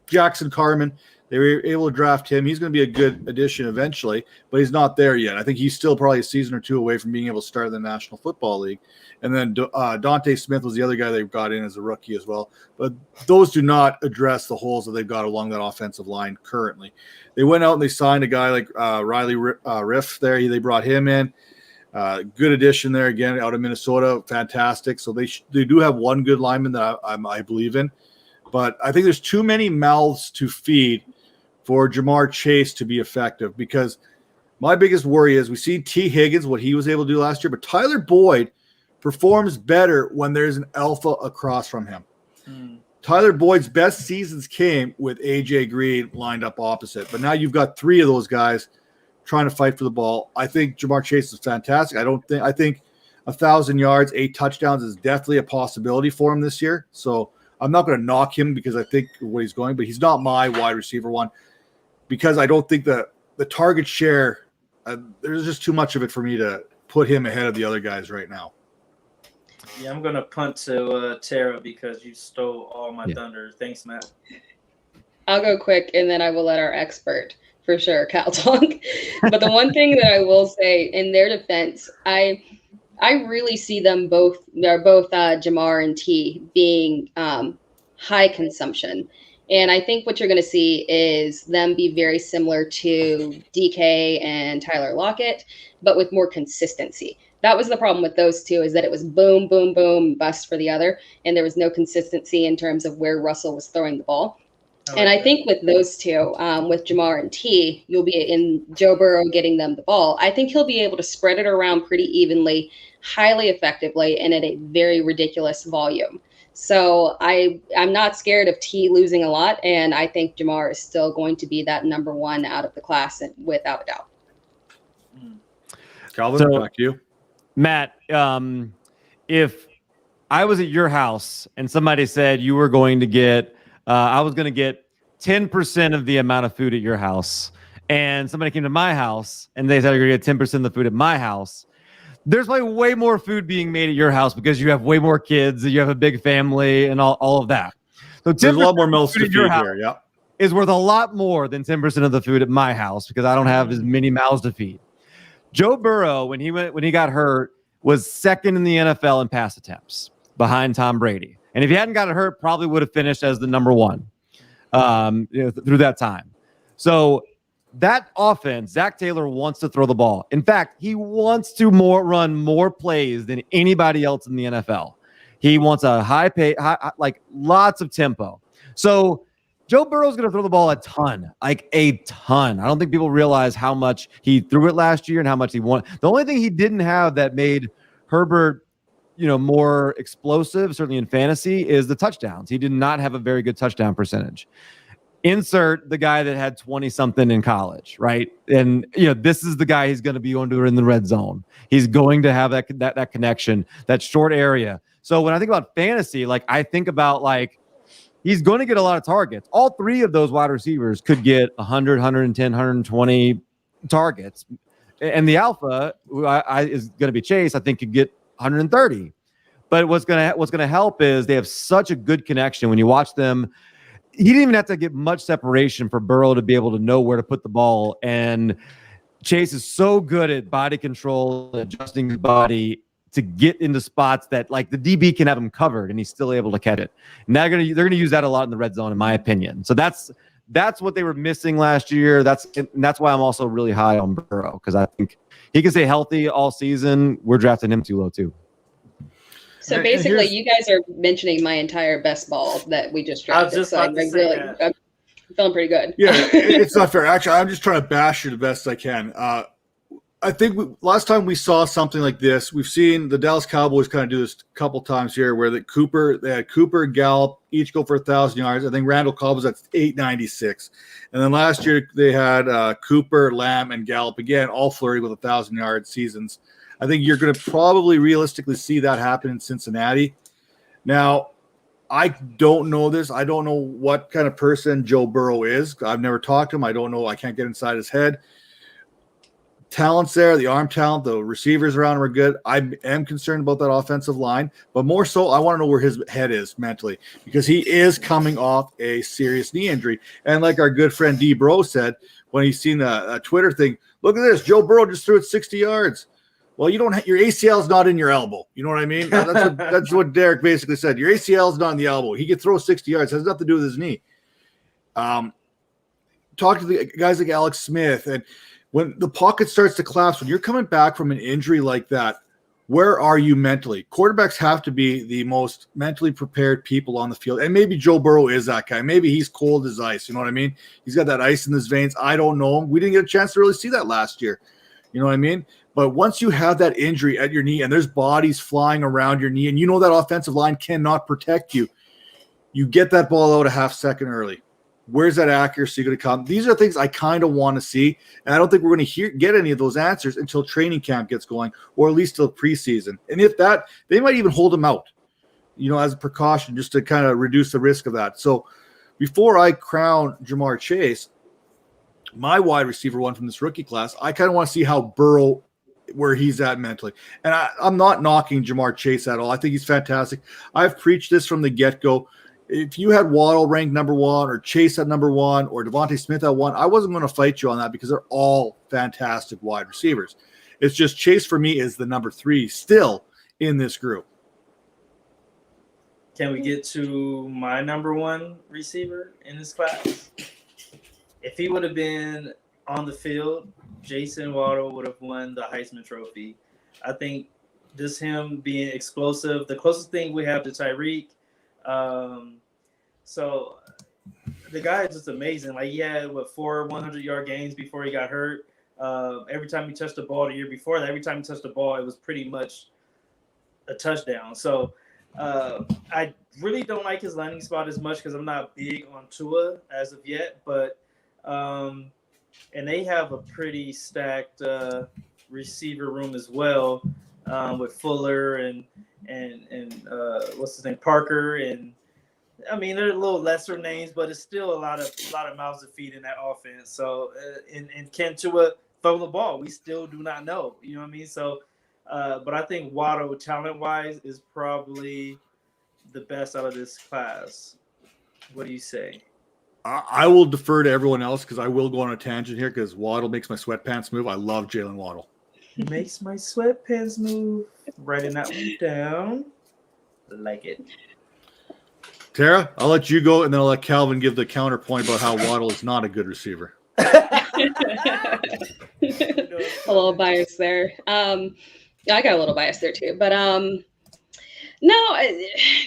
Jackson Carman. They were able to draft him. He's going to be a good addition eventually, but he's not there yet. I think he's still probably a season or two away from being able to start in the National Football League. And then Dante Smith was the other guy they've got in as a rookie as well. But those do not address the holes that they've got along that offensive line currently. They went out and they signed a guy like Riley Riff there. They brought him in. Good addition there again out of Minnesota. Fantastic. So they do have one good lineman that I believe in. But I think there's too many mouths to feed for Jamar Chase to be effective, because my biggest worry is we see T. Higgins, what he was able to do last year, but Tyler Boyd performs better when there's an alpha across from him. Tyler Boyd's best seasons came with A.J. Green lined up opposite, but now you've got three of those guys trying to fight for the ball. I think Jamar Chase is fantastic. I think 1,000 yards, 8 touchdowns is definitely a possibility for him this year. So I'm not going to knock him because I think what he's going, but he's not my wide receiver one, because I don't think the target share, there's just too much of it for me to put him ahead of the other guys right now. Yeah, I'm going to punt to Tara because you stole all my thunder. Thanks, Matt. I'll go quick, and then I will let our expert. for sure, Cal talk. But the one thing that I will say in their defense, I really see them both. They're both Jamar and T being high consumption. And I think what you're going to see is them be very similar to DK and Tyler Lockett, but with more consistency. That was the problem with those two, is that it was boom, boom, boom, bust for the other. And there was no consistency in terms of where Russell was throwing the ball. And I think with those two, with Jamar and T, you'll be in Joe Burrow getting them the ball. I think he'll be able to spread it around pretty evenly, highly effectively, and at a very ridiculous volume. So I'm not scared of T losing a lot, and I think Jamar is still going to be that number one out of the class, and without a doubt. Calvin, back to you. Matt, if I was at your house and somebody said you were going to get, I was going to get 10% of the amount of food at your house, and somebody came to my house and they said you're going to get 10% of the food at my house, there's probably way more food being made at your house because you have way more kids, you have a big family, and all of that. So there's a lot more mouths to feed here. Yeah, is worth a lot more than 10% of the food at my house because I don't have as many mouths to feed. Joe Burrow, when he got hurt, was second in the NFL in pass attempts behind Tom Brady, and if he hadn't gotten hurt, probably would have finished as the number one through that time. So that offense, Zach Taylor wants to throw the ball. In fact, he wants to run more plays than anybody else in the NFL. He wants a high like lots of tempo. So Joe Burrow's going to throw the ball a ton. I don't think people realize how much he threw it last year and how much he won. The only thing he didn't have that made Herbert, more explosive, certainly in fantasy, is the touchdowns. He did not have a very good touchdown percentage. Insert the guy that had 20-something in college, right? And this is the guy he's going to be under in the red zone. He's going to have that connection, that short area. So when I think about fantasy, I think about he's going to get a lot of targets. All three of those wide receivers could get 100, 110, 120 targets. And the alpha, who is going to be Chase, I think could get 130. But what's going to help is they have such a good connection when you watch them. He didn't even have to get much separation for Burrow to be able to know where to put the ball. And Chase is so good at body control, adjusting his body to get into spots that the DB can have him covered and he's still able to catch it. And they're going to use that a lot in the red zone, in my opinion. So that's what they were missing last year. That's why I'm also really high on Burrow, because I think he can stay healthy all season. We're drafting him too low too. So basically, you guys are mentioning my entire best ball that we just drafted. I'm feeling pretty good. Yeah, it's not fair. Actually, I'm just trying to bash you the best I can. I think last time we saw something like this, we've seen the Dallas Cowboys kind of do this a couple times here, where they had Cooper and Gallup each go for 1,000 yards. I think Randall Cobb was at 896, and then last year they had Cooper, Lamb, and Gallup again, all flirting with 1,000-yard seasons. I think you're going to probably realistically see that happen in Cincinnati. Now, I don't know this. I don't know what kind of person Joe Burrow is. I've never talked to him. I don't know. I can't get inside his head. Talent's there, the arm talent, the receivers around him are good. I am concerned about that offensive line, but more so, I want to know where his head is mentally, because he is coming off a serious knee injury. And like our good friend D. Bro said, when he's seen a Twitter thing, look at this, Joe Burrow just threw it 60 yards. Well, you don't. Your ACL is not in your elbow. You know what I mean? That's what Derek basically said. Your ACL is not in the elbow. He could throw 60 yards. It has nothing to do with his knee. Talk to the guys like Alex Smith, and when the pocket starts to collapse, when you're coming back from an injury like that, where are you mentally? Quarterbacks have to be the most mentally prepared people on the field, and maybe Joe Burrow is that guy. Maybe he's cold as ice. You know what I mean? He's got that ice in his veins. I don't know him. We didn't get a chance to really see that last year. You know what I mean? But once you have that injury at your knee and there's bodies flying around your knee and you know that offensive line cannot protect you, you get that ball out a half second early. Where's that accuracy going to come? These are things I kind of want to see, and I don't think we're going to get any of those answers until training camp gets going, or at least till preseason. And if that, they might even hold him out, as a precaution, just to kind of reduce the risk of that. So before I crown Jamar Chase, my wide receiver one from this rookie class, I kind of want to see how Burrow, where he's at mentally. And I'm not knocking Jamar Chase at all. I think he's fantastic. I've preached this from the get-go. if you had Waddle ranked number 1 or Chase at number 1 or Devonta Smith at 1, I wasn't going to fight you on that because they're all fantastic wide receivers. It's just Chase for me is the number 3 still in this group. Can we get to my number 1 receiver in this class? If he would have been on the field, Jason Waddle would have won the Heisman Trophy. I think just him being explosive, the closest thing we have to Tyreek. So the guy is just amazing. Like, he had, 4 100-yard games before he got hurt. Every time he touched the ball the year before that, every time he touched the ball, it was pretty much a touchdown. So I really don't like his landing spot as much because I'm not big on Tua as of yet. But and they have a pretty stacked receiver room as well, with Fuller and what's his name, Parker, and I mean they're a little lesser names, but it's still a lot of mouths to feed in that offense. So and can Tua throw the ball? We still do not know. You know what I mean? So, but I think Waddle, talent-wise, is probably the best out of this class. What do you say? I will defer to everyone else because I will go on a tangent here because Waddle makes my sweatpants move. I love Jalen Waddle. Makes my sweatpants move. Writing that one down. Like it. Tara, I'll let you go, and then I'll let Calvin give the counterpoint about how Waddle is not a good receiver. A little bias there. I got a little bias there too, but no,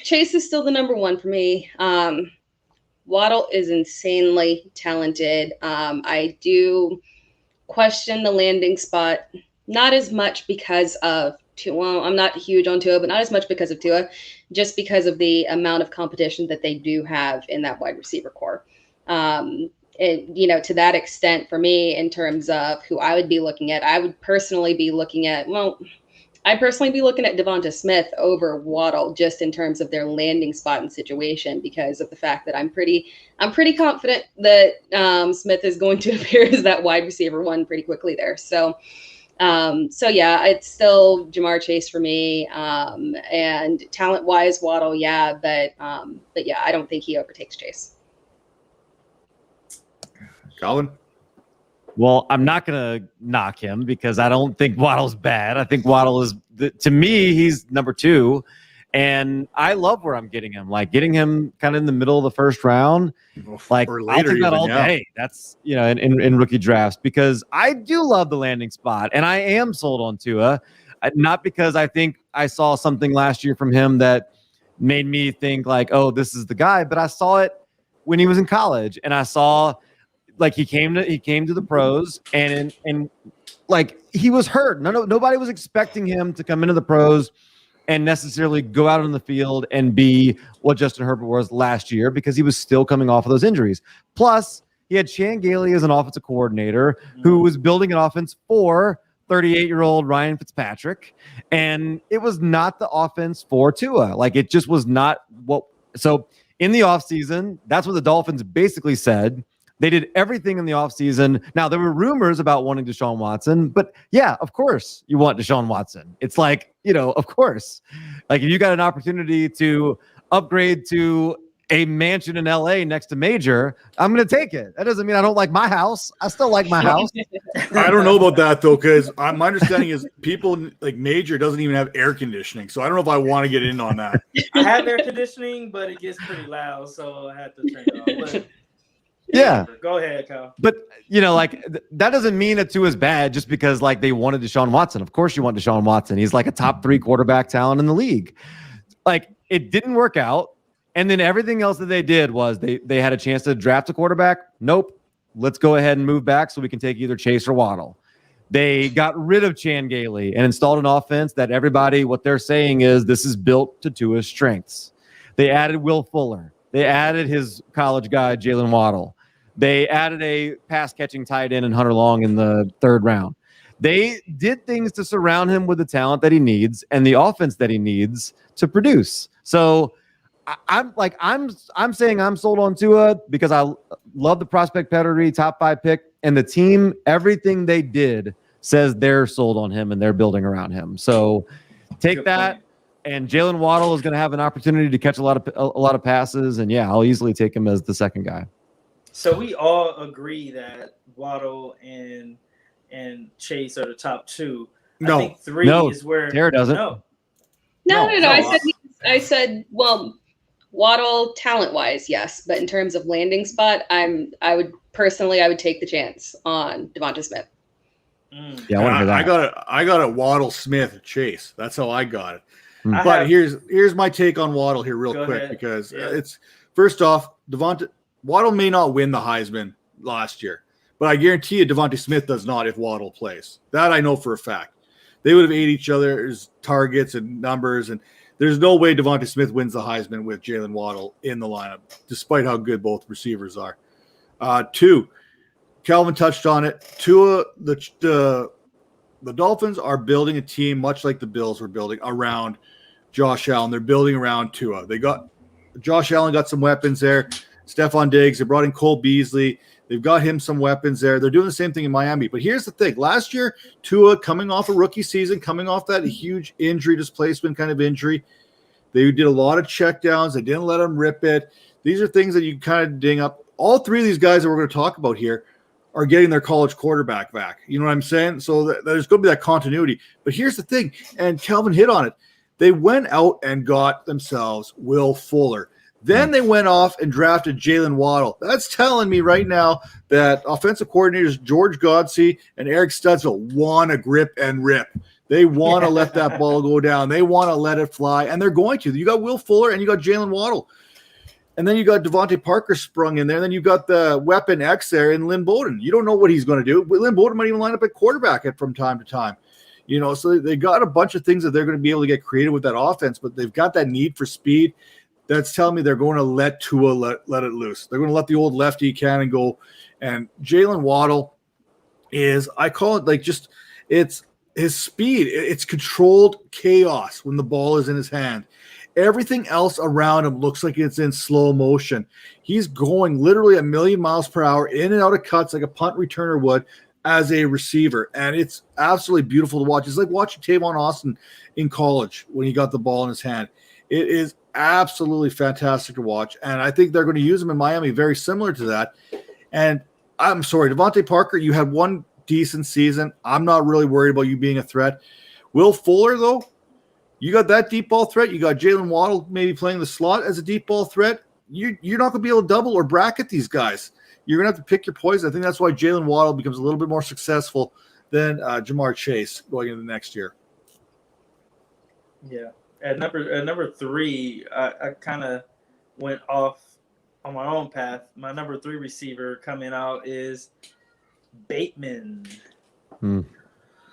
Chase is still the number 1 for me. Waddle is insanely talented. I do question the landing spot, not as much because of Tua. Well, I'm not huge on Tua, but not as much because of Tua, just because of the amount of competition that they do have in that wide receiver core. And, to that extent, for me, in terms of who I would be looking at, I'd personally be looking at Devonta Smith over Waddle, just in terms of their landing spot and situation, because of the fact that I'm pretty confident that Smith is going to appear as that wide receiver 1 pretty quickly there. So yeah, it's still Jamar Chase for me. And talent wise, Waddle, yeah, but yeah, I don't think he overtakes Chase. Calvin? Well, I'm not going to knock him because I don't think Waddle's bad. I think Waddle is, to me, he's number 2. And I love where I'm getting him. Like, getting him kind of in the middle of the first round. Like, or I'll take that all day. That's, in rookie drafts, because I do love the landing spot. And I am sold on Tua. Not because I think I saw something last year from him that made me think, like, oh, this is the guy. But I saw it when he was in college. And I saw... Like he came to the pros and like he was hurt. Nobody was expecting him to come into the pros and necessarily go out on the field and be what Justin Herbert was last year because he was still coming off of those injuries. Plus, he had Chan Gailey as an offensive coordinator who was building an offense for 38-year-old Ryan Fitzpatrick, and it was not the offense for Tua. Like, it just was not what. So in the offseason, that's what the Dolphins basically said. They did everything in the offseason. Now, there were rumors about wanting Deshaun Watson, but yeah, of course you want Deshaun Watson. It's like, of course. Like, if you got an opportunity to upgrade to a mansion in LA next to Major, I'm going to take it. That doesn't mean I don't like my house. I still like my house. I don't know about that, though, because my understanding is people like Major doesn't even have air conditioning. So I don't know if I want to get in on that. I have air conditioning, but it gets pretty loud, so I had to turn it off. But yeah. Go ahead, Kyle. But, that doesn't mean that Tua is bad just because, like, they wanted Deshaun Watson. Of course you want Deshaun Watson. He's like a top 3 quarterback talent in the league. Like, it didn't work out. And then everything else that they did was they had a chance to draft a quarterback. Nope. Let's go ahead and move back so we can take either Chase or Waddle. They got rid of Chan Gailey and installed an offense that everybody, what they're saying is this is built to Tua's strengths. They added Will Fuller. They added his college guy, Jalen Waddle. They added a pass-catching tight end and Hunter Long in the 3rd round. They did things to surround him with the talent that he needs and the offense that he needs to produce. So I'm saying I'm sold on Tua because I love the prospect pedigree, top 5 pick, and the team, everything they did says they're sold on him and they're building around him. So take that And Jalen Waddle is going to have an opportunity to catch a lot of passes. And yeah, I'll easily take him as the second guy. So we all agree that Waddle and Chase are the top two. No. I think three is where Tara doesn't. No. I said, well, Waddle talent-wise, yes, but in terms of landing spot, I would take the chance on Devonta Smith. Yeah, I want to hear that. I got it. Waddle, Smith, Chase. That's how I got it. Mm. But here's my take on Waddle here, real quick, because it's first off, Waddle may not win the Heisman last year, but I guarantee you Devonta Smith does not if Waddle plays. That I know for a fact. They would have ate each other's targets and numbers, and there's no way Devonta Smith wins the Heisman with Jalen Waddle in the lineup, despite how good both receivers are. Two, Calvin touched on it. Tua, the Dolphins are building a team much like the Bills were building around Josh Allen. They're building around Tua. Josh Allen got some weapons there. Stephon Diggs. They brought in Cole Beasley. They've got him some weapons there. They're doing the same thing in Miami. But here's the thing. Last year, Tua, coming off a rookie season, coming off that huge injury displacement kind of injury, they did a lot of checkdowns. They didn't let him rip it. These are things that you kind of ding up. All three of these guys that we're going to talk about here are getting their college quarterback back. You know what I'm saying? So there's going to be that continuity. But here's the thing, and Calvin hit on it. They went out and got themselves Will Fuller. Then they went off and drafted Jalen Waddle. That's telling me right now that offensive coordinators George Godsey and Eric Studesville want to grip and rip. They want to let that ball go down. They want to let it fly, and they're going to. You got Will Fuller and you got Jalen Waddle. And then you got Devontae Parker sprung in there. And then you got the weapon X there in Lynn Bowden. You don't know what he's going to do. Lynn Bowden might even line up at quarterback from time to time. You know, so they got a bunch of things that they're going to be able to get creative with that offense, but they've got that need for speed. That's telling me they're going to let Tua let it loose. They're going to let the old lefty cannon go. And Jalen Waddle is, I call it like just, it's his speed. It's controlled chaos when the ball is in his hand. Everything else around him looks like it's in slow motion. He's going literally 1,000,000 miles per hour in and out of cuts like a punt returner would as a receiver. And it's absolutely beautiful to watch. It's like watching Tavon Austin in college when he got the ball in his hand. It is absolutely fantastic to watch. And I think they're going to use him in Miami very similar to that. And I'm sorry, Devontae Parker, you had one decent season. I'm not really worried about you being a threat. Will Fuller, though, you got that deep ball threat. You got Jalen Waddle maybe playing the slot as a deep ball threat. You're not going to be able to double or bracket these guys. You're going to have to pick your poison. I think that's why Jalen Waddle becomes a little bit more successful than Jamar Chase going into the next year. Yeah. At number three, I kind of went off on my own path. My number three receiver coming out is Bateman.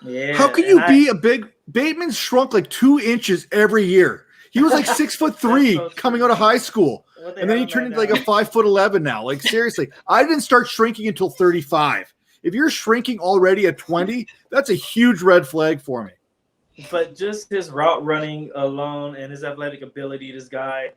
Yeah. How can you be a big – Bateman shrunk like 2 inches every year. He was like 6'3" coming out of high school. And then he turned into like a 5'11" now. Like, seriously, I didn't start shrinking until 35. If you're shrinking already at 20, that's a huge red flag for me. But just his route running alone and his athletic ability, this guy,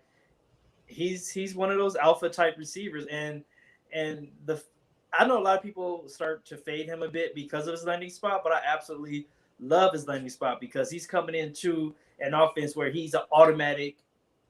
he's one of those alpha type receivers. And I know a lot of people start to fade him a bit because of his landing spot, but I absolutely love his landing spot because he's coming into an offense where he's an automatic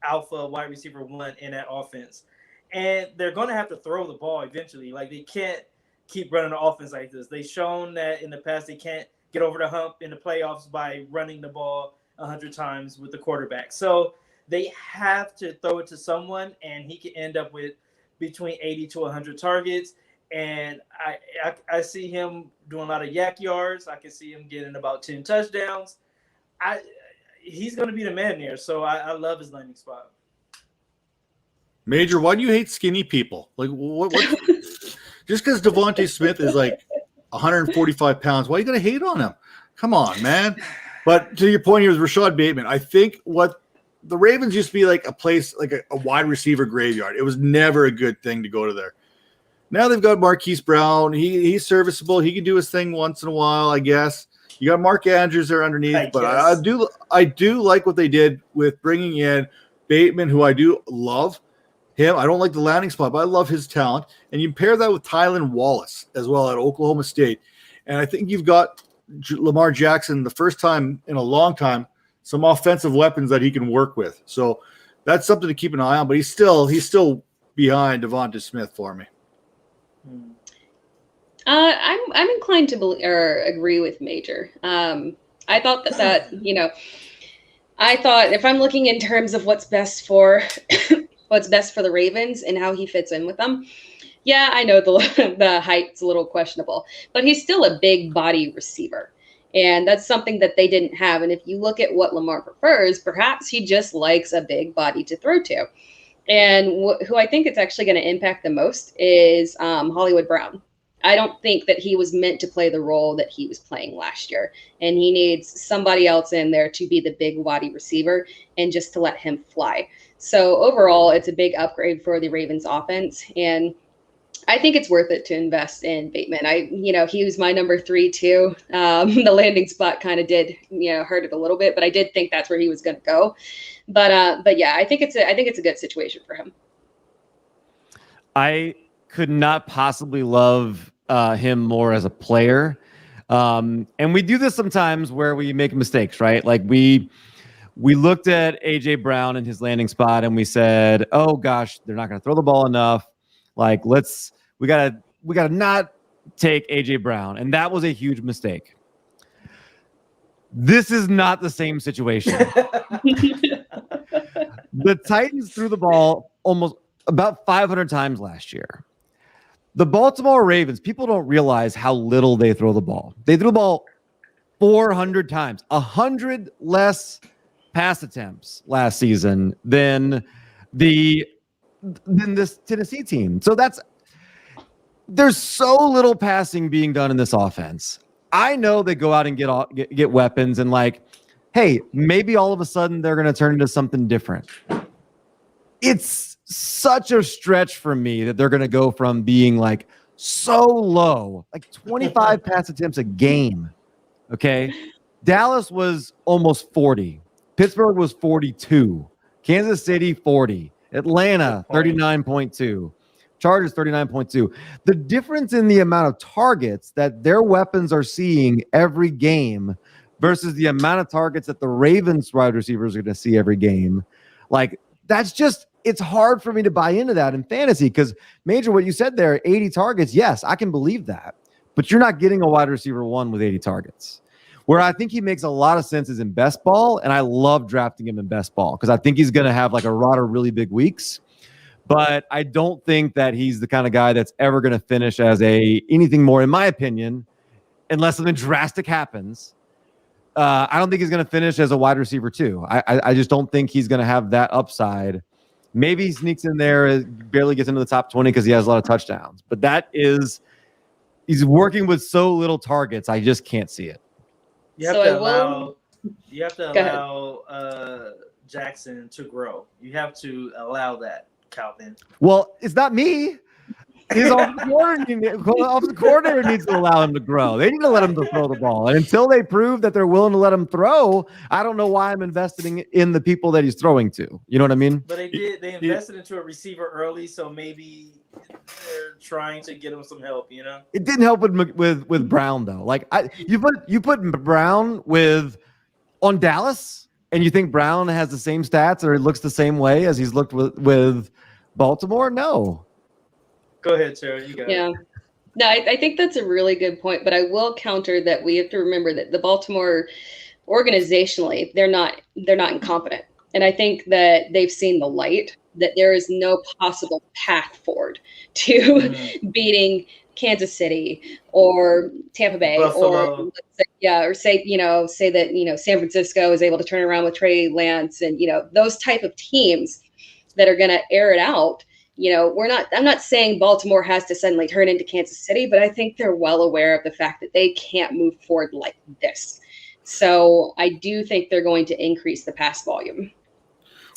alpha wide receiver one in that offense. And they're going to have to throw the ball eventually. Like, they can't keep running an offense like this. They've shown that in the past they can't get over the hump in the playoffs by running the ball 100 times with the quarterback. So they have to throw it to someone, and he can end up with between 80 to 100 targets. And I see him doing a lot of yak yards. I can see him getting about 10 touchdowns. He's going to be the man there. So I love his landing spot. Major, why do you hate skinny people? Like, what just because Devonta Smith is like 145 pounds, why are you going to hate on him? Come on, man. But to your point here with Rashad Bateman, I think what the Ravens used to be like a place, like a wide receiver graveyard. It was never a good thing to go to there. Now they've got Marquise Brown. He's serviceable. He can do his thing once in a while, I guess. You got Mark Andrews there underneath. But I do like what they did with bringing in Bateman, who I do love him. I don't like the landing spot, but I love his talent. And you pair that with Tylan Wallace as well at Oklahoma State. And I think you've got Lamar Jackson, the first time in a long time, some offensive weapons that he can work with. So that's something to keep an eye on. But he's still behind Devonta Smith for me. I'm inclined to agree with Major. I thought that I thought if I'm looking in terms of what's best for the Ravens and how he fits in with them, yeah, I know the height's a little questionable, but he's still a big body receiver. And that's something that they didn't have. And if you look at what Lamar prefers, perhaps he just likes a big body to throw to. And who I think it's actually going to impact the most is Hollywood Brown. I don't think that he was meant to play the role that he was playing last year. And he needs somebody else in there to be the big body receiver and just to let him fly. So overall, it's a big upgrade for the Ravens offense. And I think it's worth it to invest in Bateman. He was my number 3 too. The landing spot kind of did, hurt it a little bit, but I did think that's where he was going to go. But yeah, I think it's a good situation for him. I could not possibly love him more as a player. And we do this sometimes where we make mistakes, right? Like we looked at AJ Brown and his landing spot and we said, oh gosh, they're not going to throw the ball enough. Like we gotta not take AJ Brown. And that was a huge mistake. This is not the same situation. The Titans threw the ball almost about 500 times last year. The Baltimore Ravens, people don't realize how little they throw the ball. They threw the ball 400 times, 100 less pass attempts last season than this Tennessee team. So there's so little passing being done in this offense. I know they go out and get weapons and hey, maybe all of a sudden they're going to turn into something different. It's such a stretch for me that they're going to go from being so low, 25 pass attempts a game. Okay. Dallas was almost 40. Pittsburgh was 42. Kansas City, 40. Atlanta, 39.2. Chargers, 39.2. The difference in the amount of targets that their weapons are seeing every game versus the amount of targets that the Ravens wide receivers are going to see every game. It's hard for me to buy into that in fantasy because, Major, what you said there, 80 targets, yes, I can believe that. But you're not getting a wide receiver 1 with 80 targets. Where I think he makes a lot of sense is in best ball, and I love drafting him in best ball because I think he's going to have a lot of really big weeks. But I don't think that he's the kind of guy that's ever going to finish as anything more, in my opinion, unless something drastic happens. I don't think he's going to finish as a wide receiver 2. I just don't think he's going to have that upside. Maybe he sneaks in there, barely gets into the top 20 because he has a lot of touchdowns. But he's working with so little targets, I just can't see it. You have to allow Jackson to grow. You have to allow that, Calvin. Well, it's not me. His offensive coordinator needs to allow him to grow. They need to let him to throw the ball. And until they prove that they're willing to let him throw, I don't know why I'm investing in the people that he's throwing to. You know what I mean? But they invested into a receiver early, so maybe they're trying to get him some help, It didn't help with Brown though. You put Brown on Dallas and you think Brown has the same stats or it looks the same way as he's looked with Baltimore? No. Go ahead, Sarah. You got it. No, I think that's a really good point, but I will counter that we have to remember that the Baltimore organizationally, they're not incompetent. And I think that they've seen the light, that there is no possible path forward to beating Kansas City or Tampa Bay Buffalo. or say that, San Francisco is able to turn around with Trey Lance and, those type of teams that are going to air it out. I'm not saying Baltimore has to suddenly turn into Kansas City, but I think they're well aware of the fact that they can't move forward like this. So I do think they're going to increase the pass volume.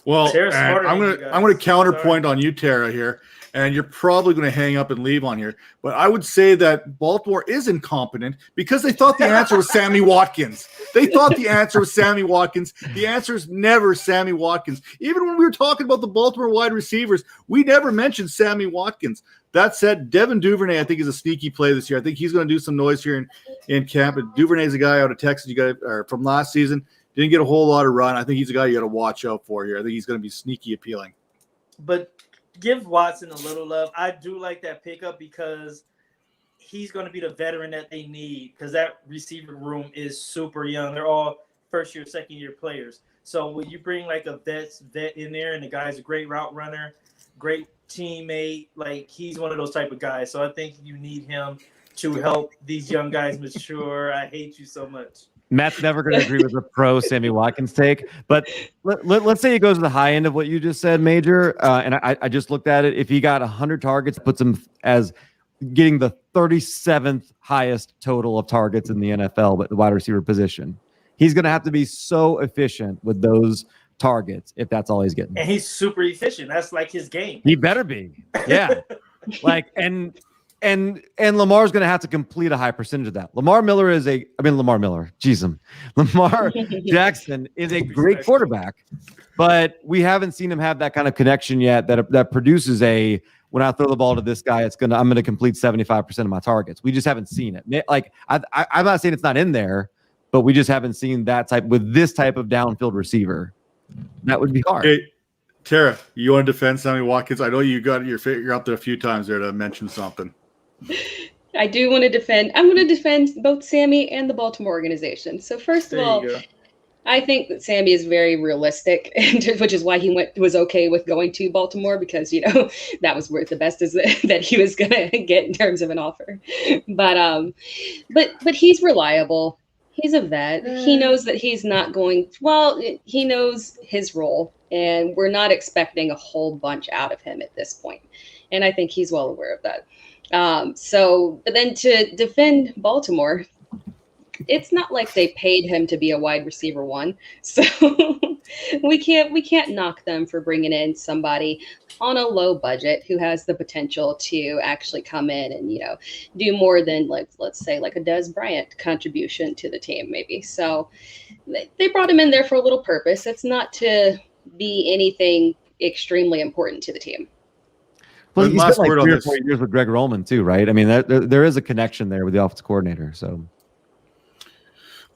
Well, I'm going to counterpoint on you, Tara, here, and you're probably going to hang up and leave on here. But I would say that Baltimore is incompetent because they thought the answer was Sammy Watkins. They thought the answer was Sammy Watkins. The answer is never Sammy Watkins. Even when we were talking about the Baltimore wide receivers, we never mentioned Sammy Watkins. That said, Devin Duvernay, I think, is a sneaky play this year. I think he's going to do some noise here in camp. And Duvernay's a guy out of Texas, from last season. Didn't get a whole lot of run. I think he's a guy you got to watch out for here. I think he's going to be sneaky appealing. But give Watson a little love. I do like that pickup because he's going to be the veteran that they need because that receiver room is super young. They're all first-year, second-year players. So when you bring like a vet in there and the guy's a great route runner, great teammate, like he's one of those type of guys. So I think you need him to help these young guys mature. I hate you so much. Matt's never going to agree with the pro Sammy Watkins take, but let's say he goes to the high end of what you just said, Major. And I just looked at it. If he got 100 targets, puts him as getting the 37th highest total of targets in the NFL, but the wide receiver position. He's going to have to be so efficient with those targets if that's all he's getting. And he's super efficient. That's like his game. He better be. Yeah. And Lamar's going to have to complete a high percentage of that. Lamar Jackson is a great quarterback, but we haven't seen him have that kind of connection yet that produces when I throw the ball to this guy, I'm going to complete 75% of my targets. We just haven't seen it. Like I'm not saying it's not in there, but we just haven't seen that type with this type of downfield receiver. That would be hard. Hey, Tara, you want to defend Sammy Watkins? I know you got your finger up there a few times there to mention something. I do want to defend. I'm going to defend both Sammy and the Baltimore organization. So first of all, I think that Sammy is very realistic, which is why he was okay with going to Baltimore because, that was worth the best that he was going to get in terms of an offer. But he's reliable. He's a vet. He knows that he's not going – well, he knows his role, and we're not expecting a whole bunch out of him at this point. And I think he's well aware of that. But then to defend Baltimore, it's not like they paid him to be a wide receiver one. So we can't knock them for bringing in somebody on a low budget who has the potential to actually come in and, do more than let's say a Des Bryant contribution to the team maybe. So they brought him in there for a little purpose. It's not to be anything extremely important to the team. Well, he's been 3 or 4 years with Greg Roman too, right? I mean, there is a connection there with the offensive coordinator. So,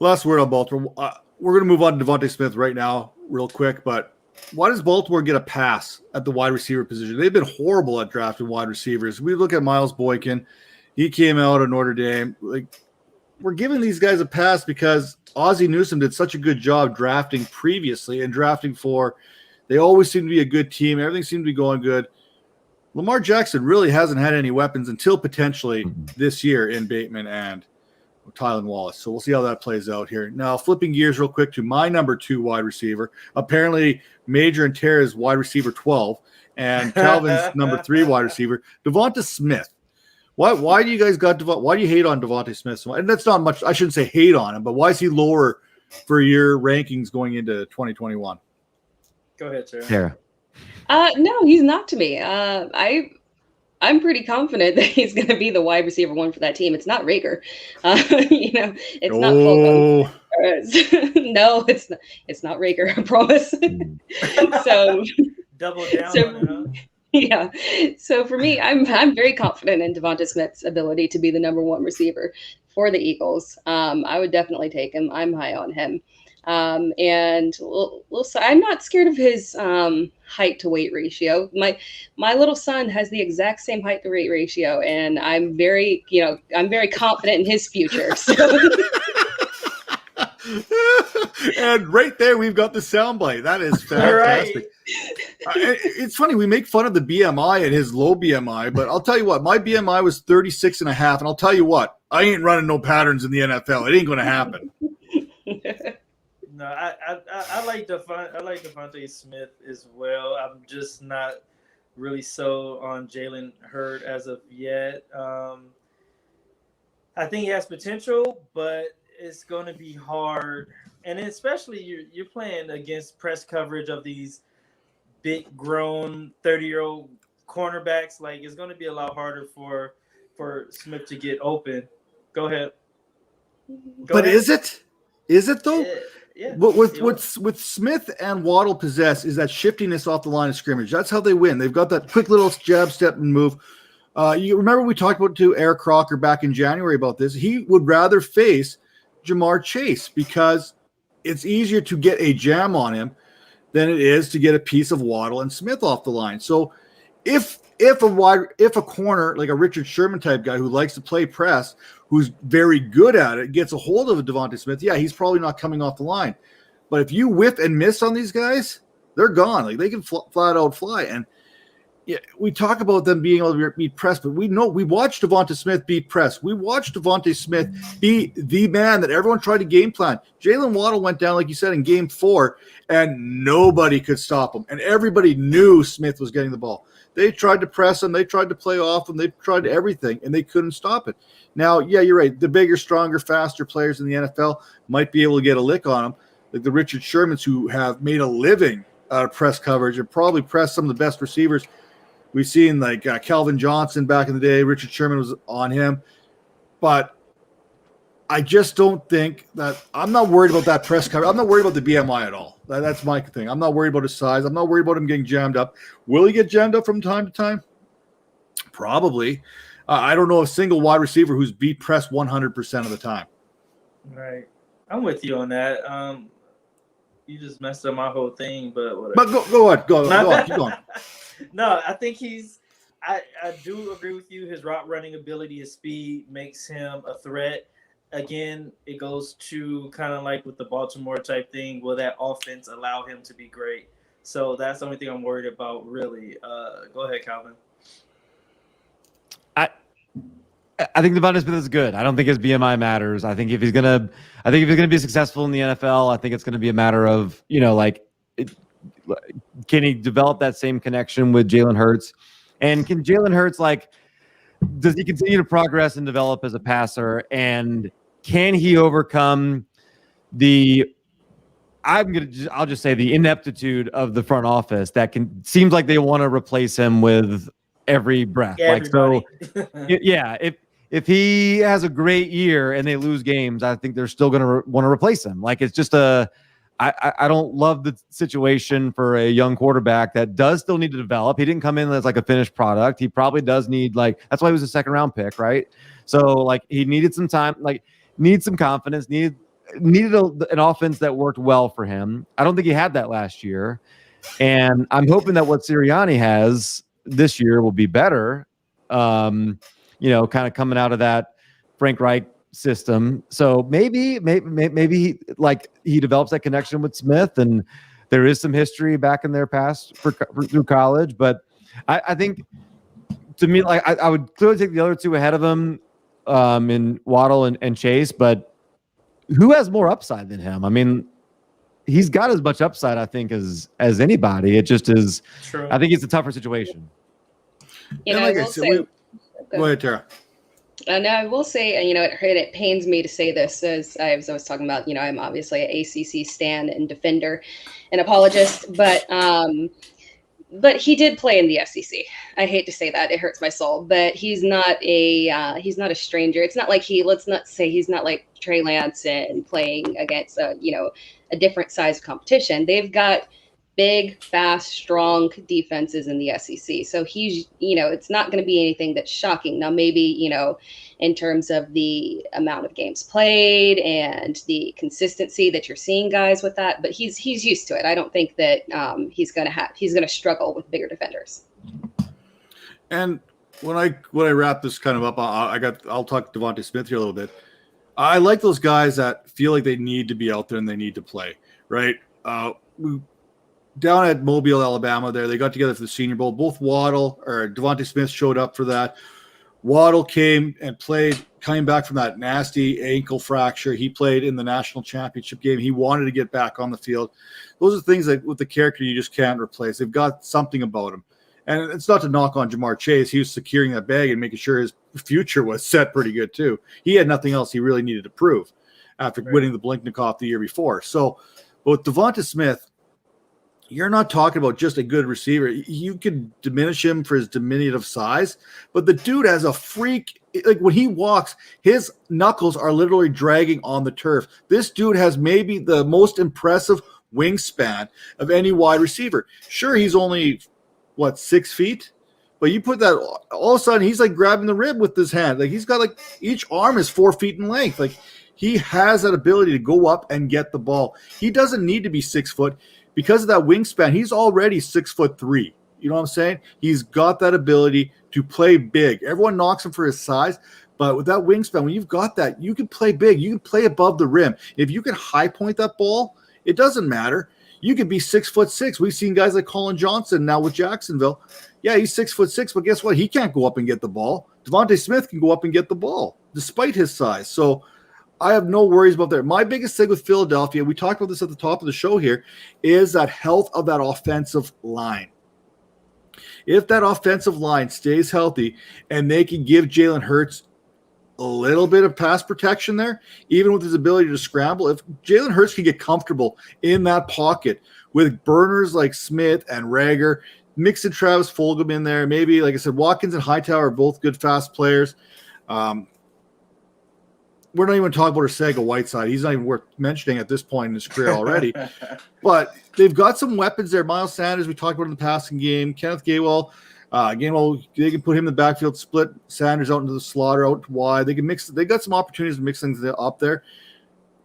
last word on Baltimore. We're going to move on to Devonta Smith right now, real quick. But why does Baltimore get a pass at the wide receiver position? They've been horrible at drafting wide receivers. We look at Miles Boykin; he came out of Notre Dame. We're giving these guys a pass because Ozzie Newsome did such a good job drafting previously and drafting for. They always seem to be a good team. Everything seemed to be going good. Lamar Jackson really hasn't had any weapons until potentially this year in Bateman and Tylan Wallace. So we'll see how that plays out here. Now, flipping gears real quick to my number 2 wide receiver. Apparently, Major and Tara's wide receiver 12 and Calvin's number 3 wide receiver, Devonta Smith. Why do you guys why do you hate on Devonta Smith? And that's not much. I shouldn't say hate on him, but why is he lower for your rankings going into 2021? Go ahead, Tara. No, he's not to me. I'm pretty confident that he's going to be the wide receiver 1 for that team. It's not Rager. It's not Fulgham. No, it's not Rager. I promise. So double down on it, huh? Yeah. So for me, I'm very confident in Devonta Smith's ability to be the number 1 receiver for the Eagles. I would definitely take him. I'm high on him. And I'm not scared of his height to weight ratio. My little son has the exact same height to weight ratio, and I'm very confident in his future. So. And right there, we've got the soundbite. That is fantastic. Right. It's funny. We make fun of the BMI and his low BMI, but I'll tell you what, my BMI was 36.5, and I'll tell you what, I ain't running no patterns in the NFL. It ain't going to happen. No, I like Devonta Smith as well. I'm just not really so on Jalen Hurd as of yet. I think he has potential, but it's going to be hard, and especially you're playing against press coverage of these big, grown 30-year-old cornerbacks. Like it's going to be a lot harder for Smith to get open. Go ahead. Go ahead. Is it? Is it though? Yeah. What Smith and Waddle possess is that shiftiness off the line of scrimmage. That's how they win. They've got that quick little jab, step, and move. You remember we talked about to Eric Crocker back in January about this. He would rather face Jamar Chase because it's easier to get a jam on him than it is to get a piece of Waddle and Smith off the line. So if a corner like a Richard Sherman type guy who likes to play press, who's very good at it, gets a hold of a Devonta Smith, yeah, he's probably not coming off the line. But if you whiff and miss on these guys, they're gone. Like they can flat out fly. And yeah, we talk about them being able to beat press, but we watched Devonta Smith beat press. We watched Devonta Smith be the man that everyone tried to game plan. Jalen Waddle went down, like you said, in game 4, and nobody could stop him. And everybody knew Smith was getting the ball. They tried to press him. They tried to play off him. They tried everything, and they couldn't stop it. Now, yeah, you're right. The bigger, stronger, faster players in the NFL might be able to get a lick on them, like the Richard Shermans who have made a living out of press coverage and probably pressed some of the best receivers. We've seen like Calvin Johnson back in the day. Richard Sherman was on him. But I just don't think that – I'm not worried about that press coverage. I'm not worried about the BMI at all. That's my thing. I'm not worried about his size. I'm not worried about him getting jammed up. Will he get jammed up from time to time? Probably. I don't know a single wide receiver who's beat press 100% of the time. Right. I'm with you on that. You just messed up my whole thing, but whatever. But go on. Keep going. No, I think I do agree with you. His route running ability, his speed makes him a threat. Again, it goes to kind of like with the Baltimore type thing. Will that offense allow him to be great? So that's the only thing I'm worried about, really. Go ahead, Calvin. I think Devonta Smith is good. I don't think his BMI matters. I think if he's gonna be successful in the NFL, I think it's gonna be a matter of can he develop that same connection with Jalen Hurts, and can Jalen Hurts does he continue to progress and develop as a passer, and can he overcome I'll just say the ineptitude of the front office that seems like they want to replace him with every breath. If he has a great year and they lose games, I think they're still going to want to replace him. It's just I don't love the situation for a young quarterback that does still need to develop. He didn't come in as a finished product. He probably does need that's why he was a second round pick, right? So he needed some time, needs some confidence, needed an offense that worked well for him. I don't think he had that last year. And I'm hoping that what Sirianni has this year will be better. Kind of coming out of that Frank Reich system. So maybe he develops that connection with Smith, and there is some history back in their past through college. But I think, to me, I would clearly take the other two ahead of him in Waddle and Chase. But who has more upside than him? I mean, he's got as much upside, I think, as anybody. It just is. True. I think it's a tougher situation. Go ahead, Tara. No, I will say, it pains me to say this, as I was talking about, I'm obviously an ACC stan and defender and apologist, but he did play in the SEC. I hate to say that; it hurts my soul. But he's not a stranger. It's not like let's not say he's not like Trey Lance and playing against a different size competition. They've got big, fast, strong defenses in the SEC. So he's, it's not going to be anything that's shocking. Now, maybe, in terms of the amount of games played and the consistency that you're seeing guys with that, but he's used to it. I don't think that he's going to struggle with bigger defenders. And when I wrap this kind of up, I'll talk Devonta Smith here a little bit. I like those guys that feel like they need to be out there and they need to play, right? Down at Mobile, Alabama, they got together for the Senior Bowl. Both Devonta Smith showed up for that. Waddle came and came back from that nasty ankle fracture. He played in the national championship game. He wanted to get back on the field. Those are things that with the character you just can't replace. They've got something about him. And it's not to knock on Jamar Chase. He was securing that bag and making sure his future was set pretty good too. He had nothing else he really needed to prove after winning the Blinknikoff the year before. So, but with Devonta Smith, you're not talking about just a good receiver. You could diminish him for his diminutive size, but the dude has a freak. When he walks, his knuckles are literally dragging on the turf. This dude has maybe the most impressive wingspan of any wide receiver. Sure, he's only 6 feet, but you put that all of a sudden he's grabbing the rib with his hand. He's got each arm is 4 feet in length. He has that ability to go up and get the ball. He doesn't need to be 6 foot because of that wingspan. He's already 6'3". You know what I'm saying? He's got that ability to play big. Everyone knocks him for his size, but with that wingspan, when you've got that, you can play big. You can play above the rim. If you can high point that ball, it doesn't matter. You can be 6'6". We've seen guys like Colin Johnson now with Jacksonville. Yeah, he's 6'6", but guess what? He can't go up and get the ball. Devonta Smith can go up and get the ball despite his size. So I have no worries about that. My biggest thing with Philadelphia, we talked about this at the top of the show here, is that health of that offensive line. If that offensive line stays healthy and they can give Jalen Hurts a little bit of pass protection there, even with his ability to scramble, if Jalen Hurts can get comfortable in that pocket with burners like Smith and Rager, mix in Travis Fulgham in there, maybe, like I said, Watkins and Hightower are both good fast players. We're not even talking about Arcega-Whiteside. He's not even worth mentioning at this point in his career already. But they've got some weapons there. Miles Sanders, we talked about in the passing game. Kenneth Gainwell, they can put him in the backfield, split Sanders out into the slaughter, out wide. They can mix. They got some opportunities to mix things up there.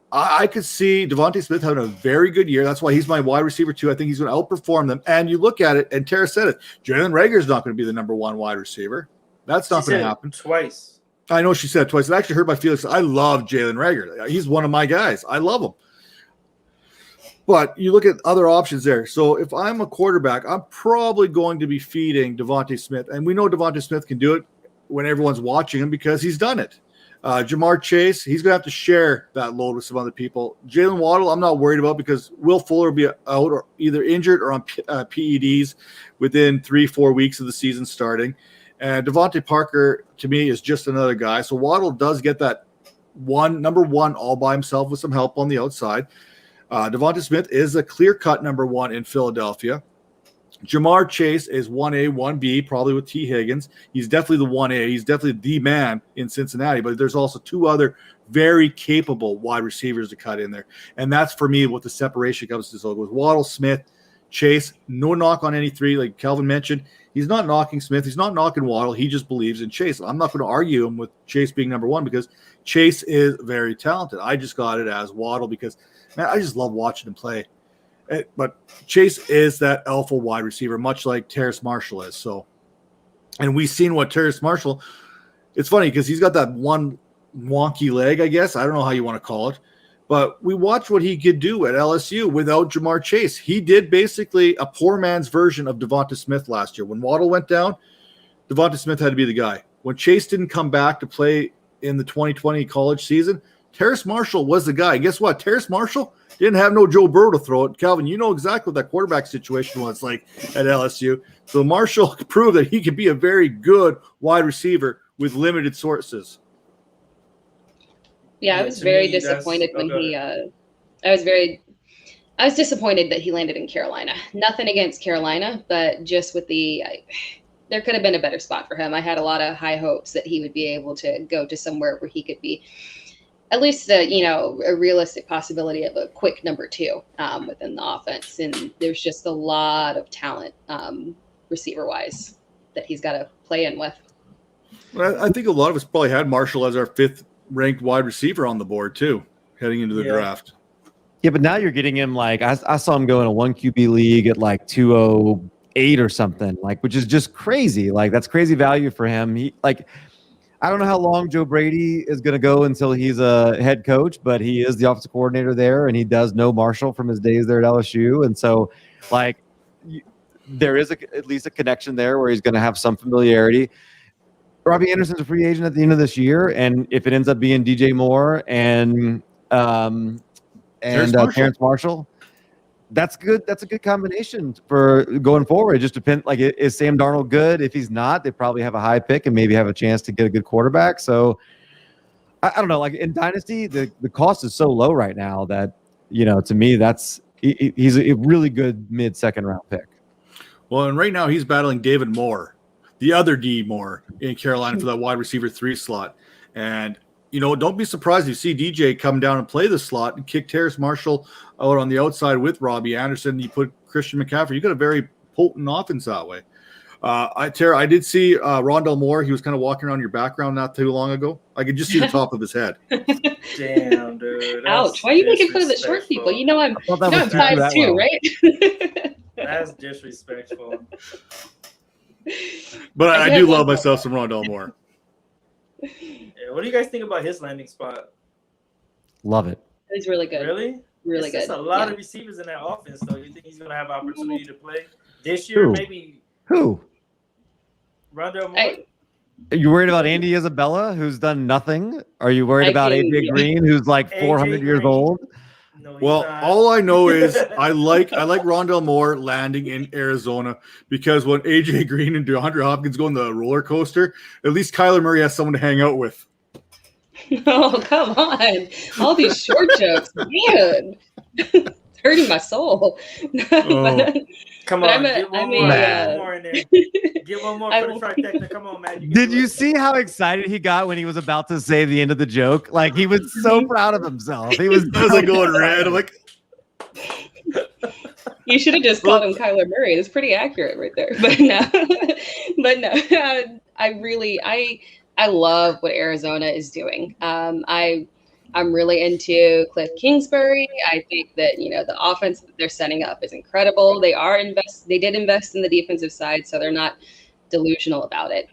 I could see Devonta Smith having a very good year. That's why he's my wide receiver too. I think he's going to outperform them. And you look at it, and Tara said it, Jalen Rager is not going to be the number one wide receiver. That's not going to happen. Twice. I know she said it twice. It actually hurt my feelings. I love Jalen Rager. He's one of my guys. I love him. But you look at other options there. So if I'm a quarterback, I'm probably going to be feeding Devonta Smith. And we know Devonta Smith can do it when everyone's watching him because he's done it. Jamar Chase, he's going to have to share that load with some other people. Jalen Waddle, I'm not worried about because Will Fuller will be out or either injured or on PEDs within 3-4 weeks of the season starting. And Devontae Parker, to me, is just another guy. So Waddle does get that number one all by himself with some help on the outside. Devonta Smith is a clear-cut number one in Philadelphia. Jamar Chase is 1A, 1B, probably with T. Higgins. He's definitely the 1A. He's definitely the man in Cincinnati. But there's also two other very capable wide receivers to cut in there. And that's, for me, what the separation comes to. So with Waddle, Smith, Chase, no knock on any three, like Kelvin mentioned. He's not knocking Smith. He's not knocking Waddle. He just believes in Chase. I'm not going to argue him with Chase being number one because Chase is very talented. I just got it as Waddle because, man, I just love watching him play. But Chase is that alpha wide receiver, much like Terrace Marshall is. So, and we've seen what Terrace Marshall, it's funny because he's got that one wonky leg, I guess. I don't know how you want to call it. But we watched what he could do at LSU without Jamar Chase. He did basically a poor man's version of Devonta Smith last year. When Waddle went down, Devonta Smith had to be the guy. When Chase didn't come back to play in the 2020 college season, Terrace Marshall was the guy. And guess what? Terrace Marshall didn't have no Joe Burrow to throw it. Calvin, you know exactly what that quarterback situation was like at LSU. So Marshall proved that he could be a very good wide receiver with limited sources. Yeah, I was very disappointed when I was disappointed that he landed in Carolina. Nothing against Carolina, but just with there could have been a better spot for him. I had a lot of high hopes that he would be able to go to somewhere where he could be at least a realistic possibility of a quick number two within the offense. And there's just a lot of talent receiver wise that he's got to play in with. Well, I think a lot of us probably had Marshall as our fifth ranked wide receiver on the board too, heading into the draft. Yeah, but now you're getting him like I saw him go in a 1 QB league at like 208 or something, like, which is just crazy. Like that's crazy value for him. He I don't know how long Joe Brady is going to go until he's a head coach, but he is the offensive coordinator there, and he does know Marshall from his days there at LSU, and so like there is at least a connection there where he's going to have some familiarity. Robbie Anderson's a free agent at the end of this year, and if it ends up being DJ Moore and Terrence Marshall, that's good. That's a good combination for going forward. It just depends. Like, is Sam Darnold good? If he's not, they probably have a high pick and maybe have a chance to get a good quarterback. So I don't know. Like in Dynasty, the cost is so low right now that to me he's a really good mid-second round pick. Well, and right now he's battling David Moore, the other D Moore in Carolina for that wide receiver 3 slot. And, don't be surprised if you see DJ come down and play the slot and kick Terrace Marshall out on the outside with Robbie Anderson. You put Christian McCaffrey. You got a very potent offense that way. Tara, I did see Rondell Moore. He was kind of walking around your background not too long ago. I could just see the top of his head. Damn, dude. Ouch! Why are you making fun of the short people? You know I'm thought that was 5'2", right? That's disrespectful. But I do love myself some Rondell Moore. Yeah, what do you guys think about his landing spot? Love it. He's really good. Really? Really There's good. a lot Yeah. of receivers in that offense, though. You think he's going to have opportunity to play this year? Who? Maybe Who? Rondell Moore? Are you worried about Andy Isabella, who's done nothing? Are you worried about AJ Green, who's like 400 years old? No, he's Well, not. all I know is I like Rondell Moore landing in Arizona because when AJ Green and DeAndre Hopkins go on the roller coaster, at least Kyler Murray has someone to hang out with. Oh, come on. All these short jokes, man. It's hurting my soul. Come but on, get one more in there. Get one more for the trifecta. Come on, man. Did you see how excited he got when he was about to say the end of the joke? Like, he was so proud of himself. He was like going red. I'm like, you should have just called him Kyler Murray. It's pretty accurate right there. But no, I love what Arizona is doing. I'm really into Cliff Kingsbury. I think that, the offense that they're setting up is incredible. They did invest in the defensive side, so they're not delusional about it.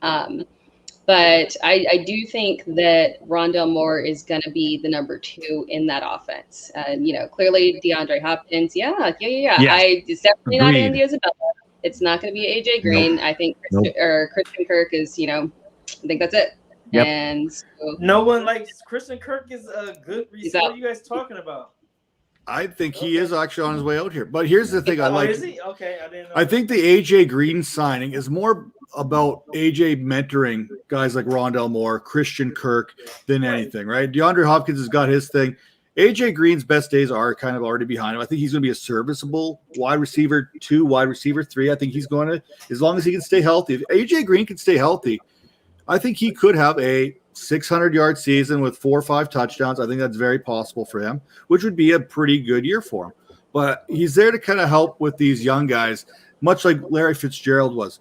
But I do think that Rondell Moore is going to be the number 2 in that offense. Clearly DeAndre Hopkins. Yeah. Yes. It's definitely not Agreed. Andy Isabella. It's not going to be AJ Green. Nope. I think Nope. Christian Kirk is, I think that's it. Yep. And so, no one likes Christian Kirk is a good receiver. What are you guys talking about? I think he is actually on his way out here. But here's the thing I like. Is he? Okay, I didn't know. I think the AJ Green signing is more about AJ mentoring guys like Rondell Moore, Christian Kirk than anything, right? DeAndre Hopkins has got his thing. AJ Green's best days are kind of already behind him. I think he's going to be a serviceable wide receiver 2, wide receiver 3. I think he's going to, as long as he can stay healthy. If AJ Green can stay healthy, I think he could have a 600-yard season with 4 or 5 touchdowns. I think that's very possible for him, which would be a pretty good year for him. But he's there to kind of help with these young guys, much like Larry Fitzgerald was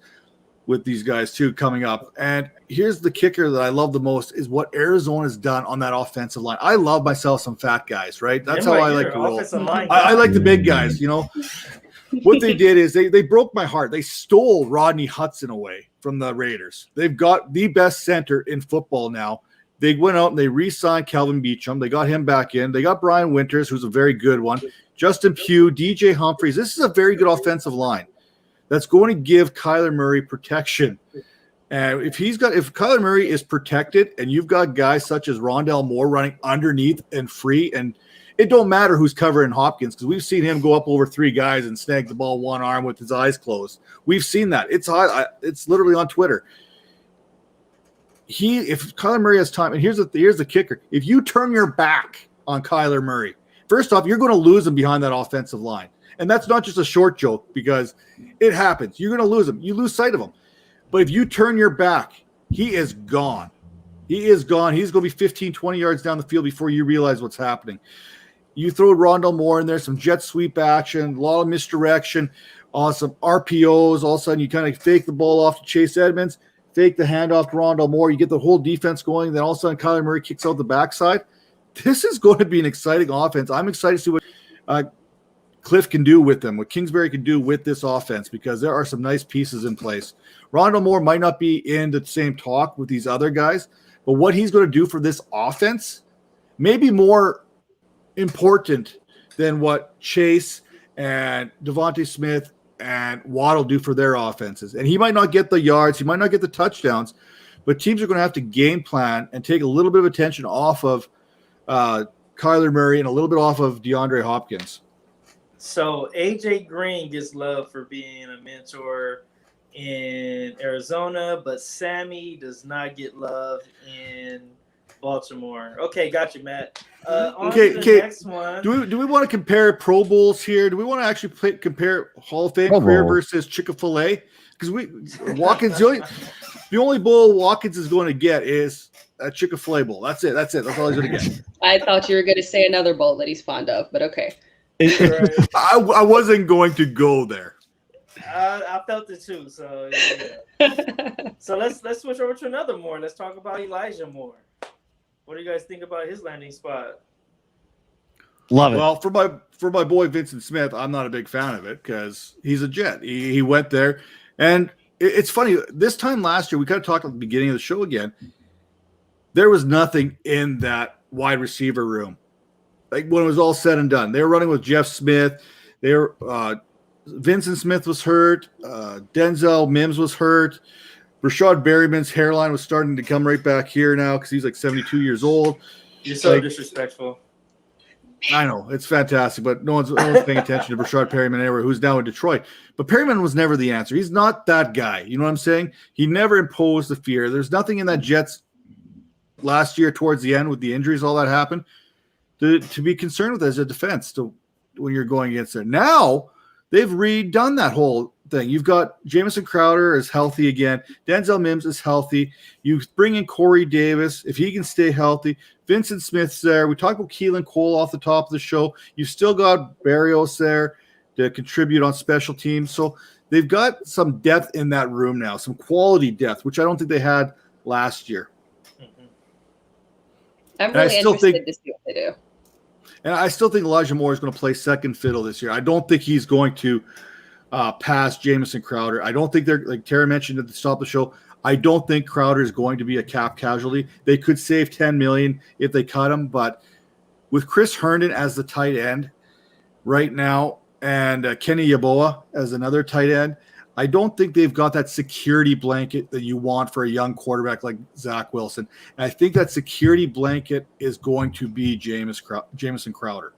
with these guys too coming up. And here's the kicker that I love the most is what Arizona's done on that offensive line. I love myself some fat guys, right? That's how I like to roll. I like the big guys, What they did is they broke my heart. They stole Rodney Hudson away from the Raiders. They've got the best center in football now. They went out and they re-signed Calvin Beachum. They got him back in. They got Brian Winters, who's a very good one. Justin Pugh, DJ Humphries. This is a very good offensive line that's going to give Kyler Murray protection. And if Kyler Murray is protected and you've got guys such as Rondell Moore running underneath and free, and it don't matter who's covering Hopkins because we've seen him go up over 3 guys and snag the ball one arm with his eyes closed. We've seen that. It's literally on Twitter. If Kyler Murray has time, and here's the kicker: if you turn your back on Kyler Murray, first off, you're going to lose him behind that offensive line, and that's not just a short joke because it happens. You're going to lose him. You lose sight of him. But if you turn your back, he is gone. He is gone. He's going to be 15, 20 yards down the field before you realize what's happening. You throw Rondell Moore in there, some jet sweep action, a lot of misdirection, some RPOs. All of a sudden, you kind of fake the ball off to Chase Edmonds, fake the handoff to Rondell Moore. You get the whole defense going. Then all of a sudden, Kyler Murray kicks out the backside. This is going to be an exciting offense. I'm excited to see what Cliff can do with them, what Kingsbury can do with this offense, because there are some nice pieces in place. Rondell Moore might not be in the same talk with these other guys, but what he's going to do for this offense may be more important than what Chase and Devonta Smith and Waddle do for their offenses. And he might not get the yards, he might not get the touchdowns, but teams are going to have to game plan and take a little bit of attention off of Kyler Murray and a little bit off of DeAndre Hopkins. So AJ Green gets love for being a mentor in Arizona, but Sammy does not get love in Baltimore. Okay, got you, Matt. On to the next one. Do we want to compare Pro Bowls here? Do we want to actually compare Hall of Fame career versus Chick-fil-A? Because Watkins, the only bowl Watkins is going to get is a Chick-fil-A bowl. That's it. That's all he's going to get. I thought you were going to say another bowl that he's fond of, but okay. I wasn't going to go there. I felt it too. So yeah. So let's switch over to another Moore. Let's talk about Elijah Moore. What do you guys think about his landing spot? Love it. Well, for my boy Vincent Smith, I'm not a big fan of it because he's a Jet. He went there, and it's funny. This time last year, we kind of talked at the beginning of the show again. There was nothing in that wide receiver room. Like when it was all said and done, they were running with Jeff Smith. They were Vincent Smith was hurt. Denzel Mims was hurt. Rashad Berryman's hairline was starting to come right back here now because he's like 72 years old. You're so disrespectful. I know it's fantastic, but no one's paying attention to Rashad Perryman anywhere, who's now in Detroit. But Perryman was never the answer. He's not that guy. You know what I'm saying? He never imposed the fear. There's nothing in that Jets last year towards the end with the injuries, all that happened to be concerned with as a defense when you're going against it. Now they've redone that whole thing. You've got Jameson Crowder is healthy again. Denzel Mims is healthy. You bring in Corey Davis if he can stay healthy. Vincent Smith's there. We talked about Keelan Cole off the top of the show. You've still got Barrios there to contribute on special teams. So they've got some depth in that room now, some quality depth, which I don't think they had last year. I'm really interested to see what they do. And I still think Elijah Moore is going to play second fiddle this year. I don't think he's going to pass Jameson Crowder. I don't think they're, like Tara mentioned at the top of the show, I don't think Crowder is going to be a cap casualty. They could save $10 million if they cut him, but with Chris Herndon as the tight end right now and Kenny Yeboah as another tight end, I don't think they've got that security blanket that you want for a young quarterback like Zach Wilson. And I think that security blanket is going to be Jameson Crowder.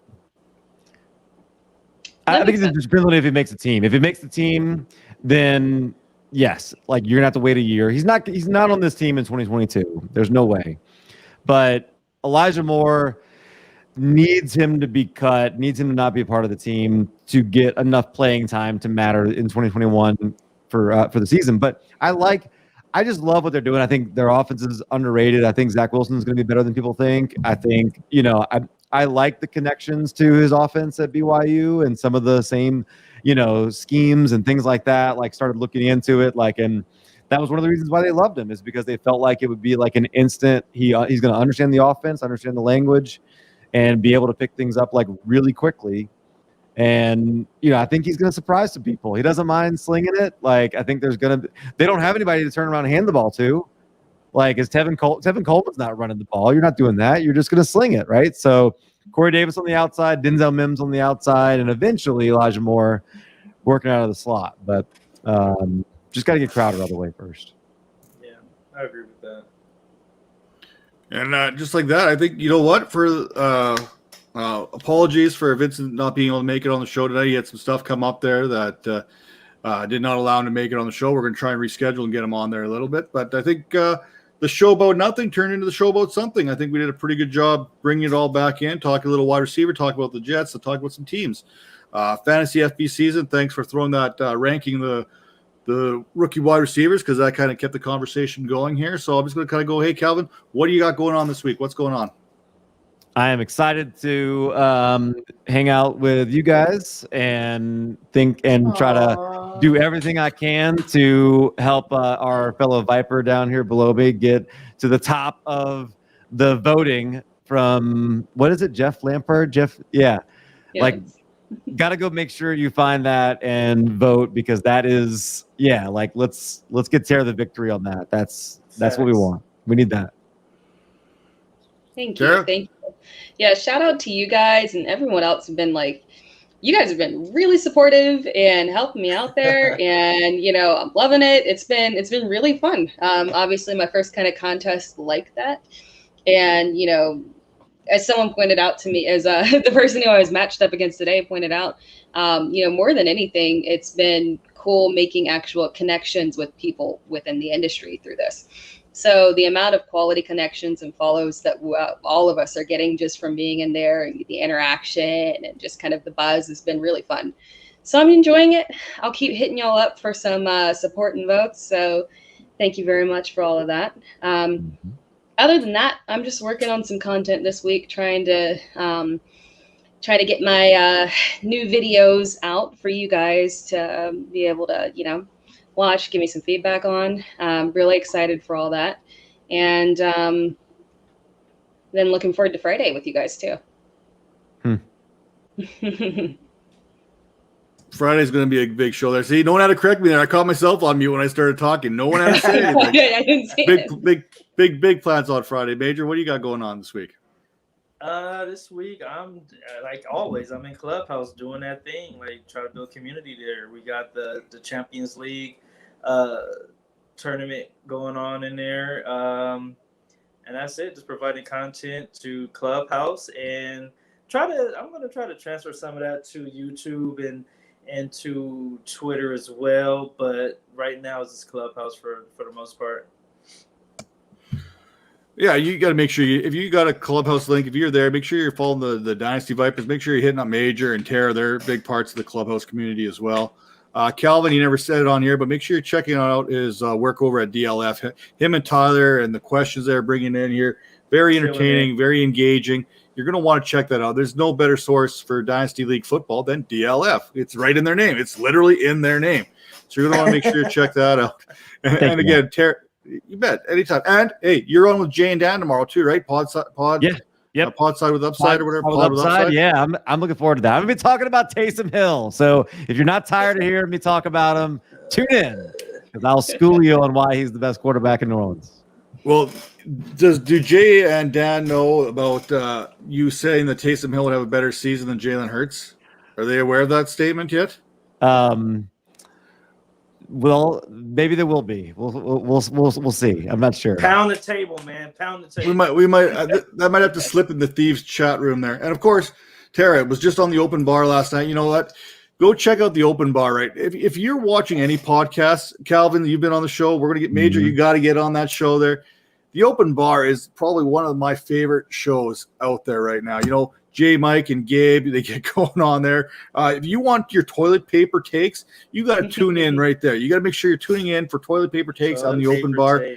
I think it just depends on if he makes the team. If he makes the team, then yes, like you're gonna have to wait a year. He's not on this team in 2022. There's no way. But Elijah Moore needs him to be cut, needs him to not be a part of the team to get enough playing time to matter in 2021 for the season. But I just love what they're doing. I think their offense is underrated. I think Zach Wilson is going to be better than people think. I think, I like the connections to his offense at BYU and some of the same, schemes and things like that, like started looking into it. And that was one of the reasons why they loved him, is because they felt like it would be like an instant. He's going to understand the offense, understand the language, and be able to pick things up like really quickly. And, I think he's going to surprise some people. He doesn't mind slinging it. Like, I think they don't have anybody to turn around and hand the ball to. Like, is Tevin Coleman's not running the ball. You're not doing that. You're just going to sling it, right? So Corey Davis on the outside, Denzel Mims on the outside, and eventually Elijah Moore working out of the slot. But just got to get Crowder out of the way first. Yeah, I agree with that. And just like that, I think, you know what, for apologies for Vincent not being able to make it on the show today. He had some stuff come up there that did not allow him to make it on the show. We're going to try and reschedule and get him on there a little bit. But I think the show about nothing turned into the show about something. I think we did a pretty good job bringing it all back in, talking a little wide receiver, talk about the Jets, and talk about some teams. Fantasy FB season, thanks for throwing that ranking the rookie wide receivers, because that kind of kept the conversation going here. So I'm just going to kind of go, hey, Calvin, what do you got going on this week? What's going on? I am excited to hang out with you guys and think and try to do everything I can to help our fellow Viper down here below me get to the top of the voting from, what is it, Jeff Lampard? Yeah. Like, got to go make sure you find that and vote, because that is, like, let's get Tara the victory on that. That's what we want. We need that. Thank you. Thank you. Yeah, shout out to you guys and everyone else have been you guys have been really supportive and helping me out there. And, I'm loving it. It's been really fun. Obviously my first kind of contest like that. And, as someone pointed out to me, as the person who I was matched up against today pointed out, more than anything, it's been cool making actual connections with people within the industry through this. So the amount of quality connections and follows that all of us are getting just from being in there, and the interaction and just kind of the buzz has been really fun. So I'm enjoying it. I'll keep hitting y'all up for some support and votes. So thank you very much for all of that. Other than that, I'm just working on some content this week, trying to try to get my new videos out for you guys to be able to, watch, give me some feedback on. Really excited for all that. And then looking forward to Friday with you guys too. Friday's going to be a big show there. See, no one had to correct me there. I caught myself on mute when I started talking. No one had to say anything. I didn't say Big plans on Friday. Major, what do you got going on this week? This week I'm like always. I'm in Clubhouse doing that thing, like try to build community there. We got the Champions League tournament going on in there, and that's it. Just providing content to Clubhouse and I'm gonna try to transfer some of that to YouTube and to Twitter as well. But right now it's just Clubhouse for the most part. Yeah, you got to make sure if you got a Clubhouse link, if you're there, make sure you're following the Dynasty Vipers. Make sure you're hitting up Major and Tara. They're big parts of the Clubhouse community as well. Calvin, he never said it on here, but make sure you're checking out his work over at DLF. Him and Tyler and the questions they're bringing in here, very entertaining, very engaging. You're going to want to check that out. There's no better source for Dynasty League football than DLF. It's right in their name. It's literally in their name. So you're going to want to make sure you check that out. And again, Tara, you bet, anytime. And hey, you're on with Jay and Dan tomorrow too, right? Pod side with upside or whatever. Pod with upside. Yeah, I'm looking forward to that. I'm gonna be talking about Taysom Hill. So if you're not tired of hearing me talk about him, tune in because I'll school you on why he's the best quarterback in New Orleans. Well, do Jay and Dan know about you saying that Taysom Hill would have a better season than Jalen Hurts? Are they aware of that statement yet? Well, maybe there will be. We'll see. I'm not sure. Pound the table, man. Pound the table. We might that might have to slip in the Thieves chat room there. And of course, Tara was just on the open bar last night. You know what? Go check out the open bar. Right. If you're watching any podcasts, Calvin, you've been on the show. We're gonna get Major. You got to get on that show there. The open bar is probably one of my favorite shows out there right now. You know, Jay, Mike, and Gabe, they get going on there. If you want your toilet paper takes, you got to tune in right there. You got to make sure you're tuning in for toilet paper takes on the open bar.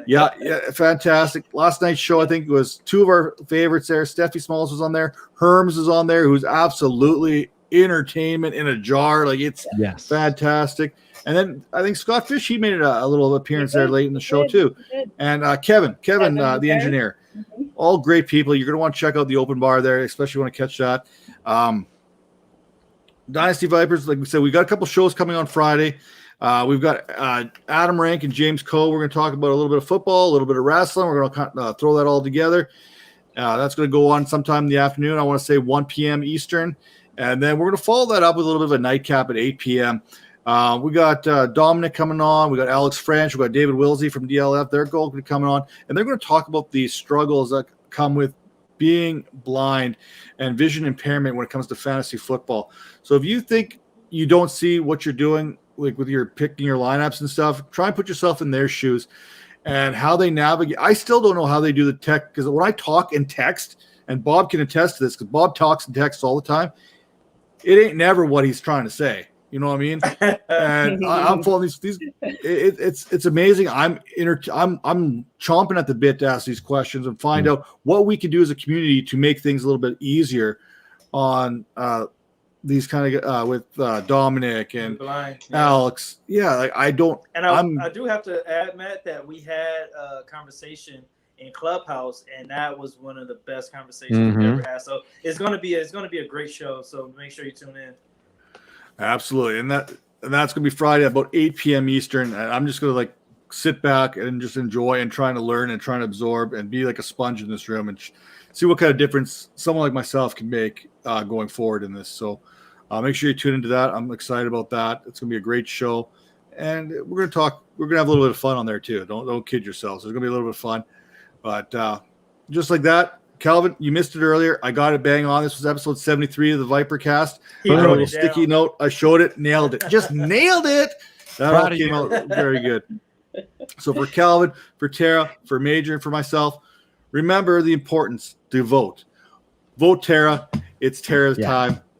Yeah, fantastic. Last night's show, I think, was two of our favorites there. Steffi Smalls was on there. Herms is on there, who's absolutely entertainment in a jar. Like, it's fantastic. And then I think Scott Fish, he made a little appearance there late in the show too. And Kevin, the engineer. All great people. You're going to want to check out the open bar there, especially when to catch that. Dynasty Vipers, like we said, we got a couple shows coming on Friday. We've got Adam Rank and James Coe. We're going to talk about a little bit of football, a little bit of wrestling. We're going to throw that all together. That's going to go on sometime in the afternoon. I want to say 1 p.m. Eastern. And then we're going to follow that up with a little bit of a nightcap at 8 p.m. We got Dominic coming on. We got Alex French. We got David Wilsey from DLF. They're going to be coming on. And they're going to talk about the struggles that come with being blind and vision impairment when it comes to fantasy football. So if you think you don't see what you're doing, like with your picking your lineups and stuff, try and put yourself in their shoes and how they navigate. I still don't know how they do the tech, because when I talk and text, and Bob can attest to this, because Bob talks and texts all the time, it ain't never what he's trying to say. You know what I mean? And I'm following these. It's amazing. I'm chomping at the bit to ask these questions and find out what we can do as a community to make things a little bit easier on these kind of with Dominic and Alex. Yeah, like I do have to add, Matt, that we had a conversation in Clubhouse, and that was one of the best conversations we've ever had. So it's gonna be a great show. So make sure you tune in. Absolutely, and that's gonna be Friday at about 8 p.m. Eastern. And I'm just gonna sit back and just enjoy and trying to learn and trying to absorb and be like a sponge in this room and see what kind of difference someone like myself can make going forward in this. So make sure you tune into that. I'm excited about that. It's gonna be a great show, and we're gonna have a little bit of fun on there too. Don't kid yourselves. There's gonna be a little bit of fun, but just like that. Calvin, you missed it earlier. I got it bang on. This was episode 73 of the ViperCast. I wrote a little sticky note. I showed it, nailed it. Just nailed it. That all came out very good. So for Calvin, for Tara, for Major, and for myself, remember the importance to vote. Vote Tara. It's Tara's time.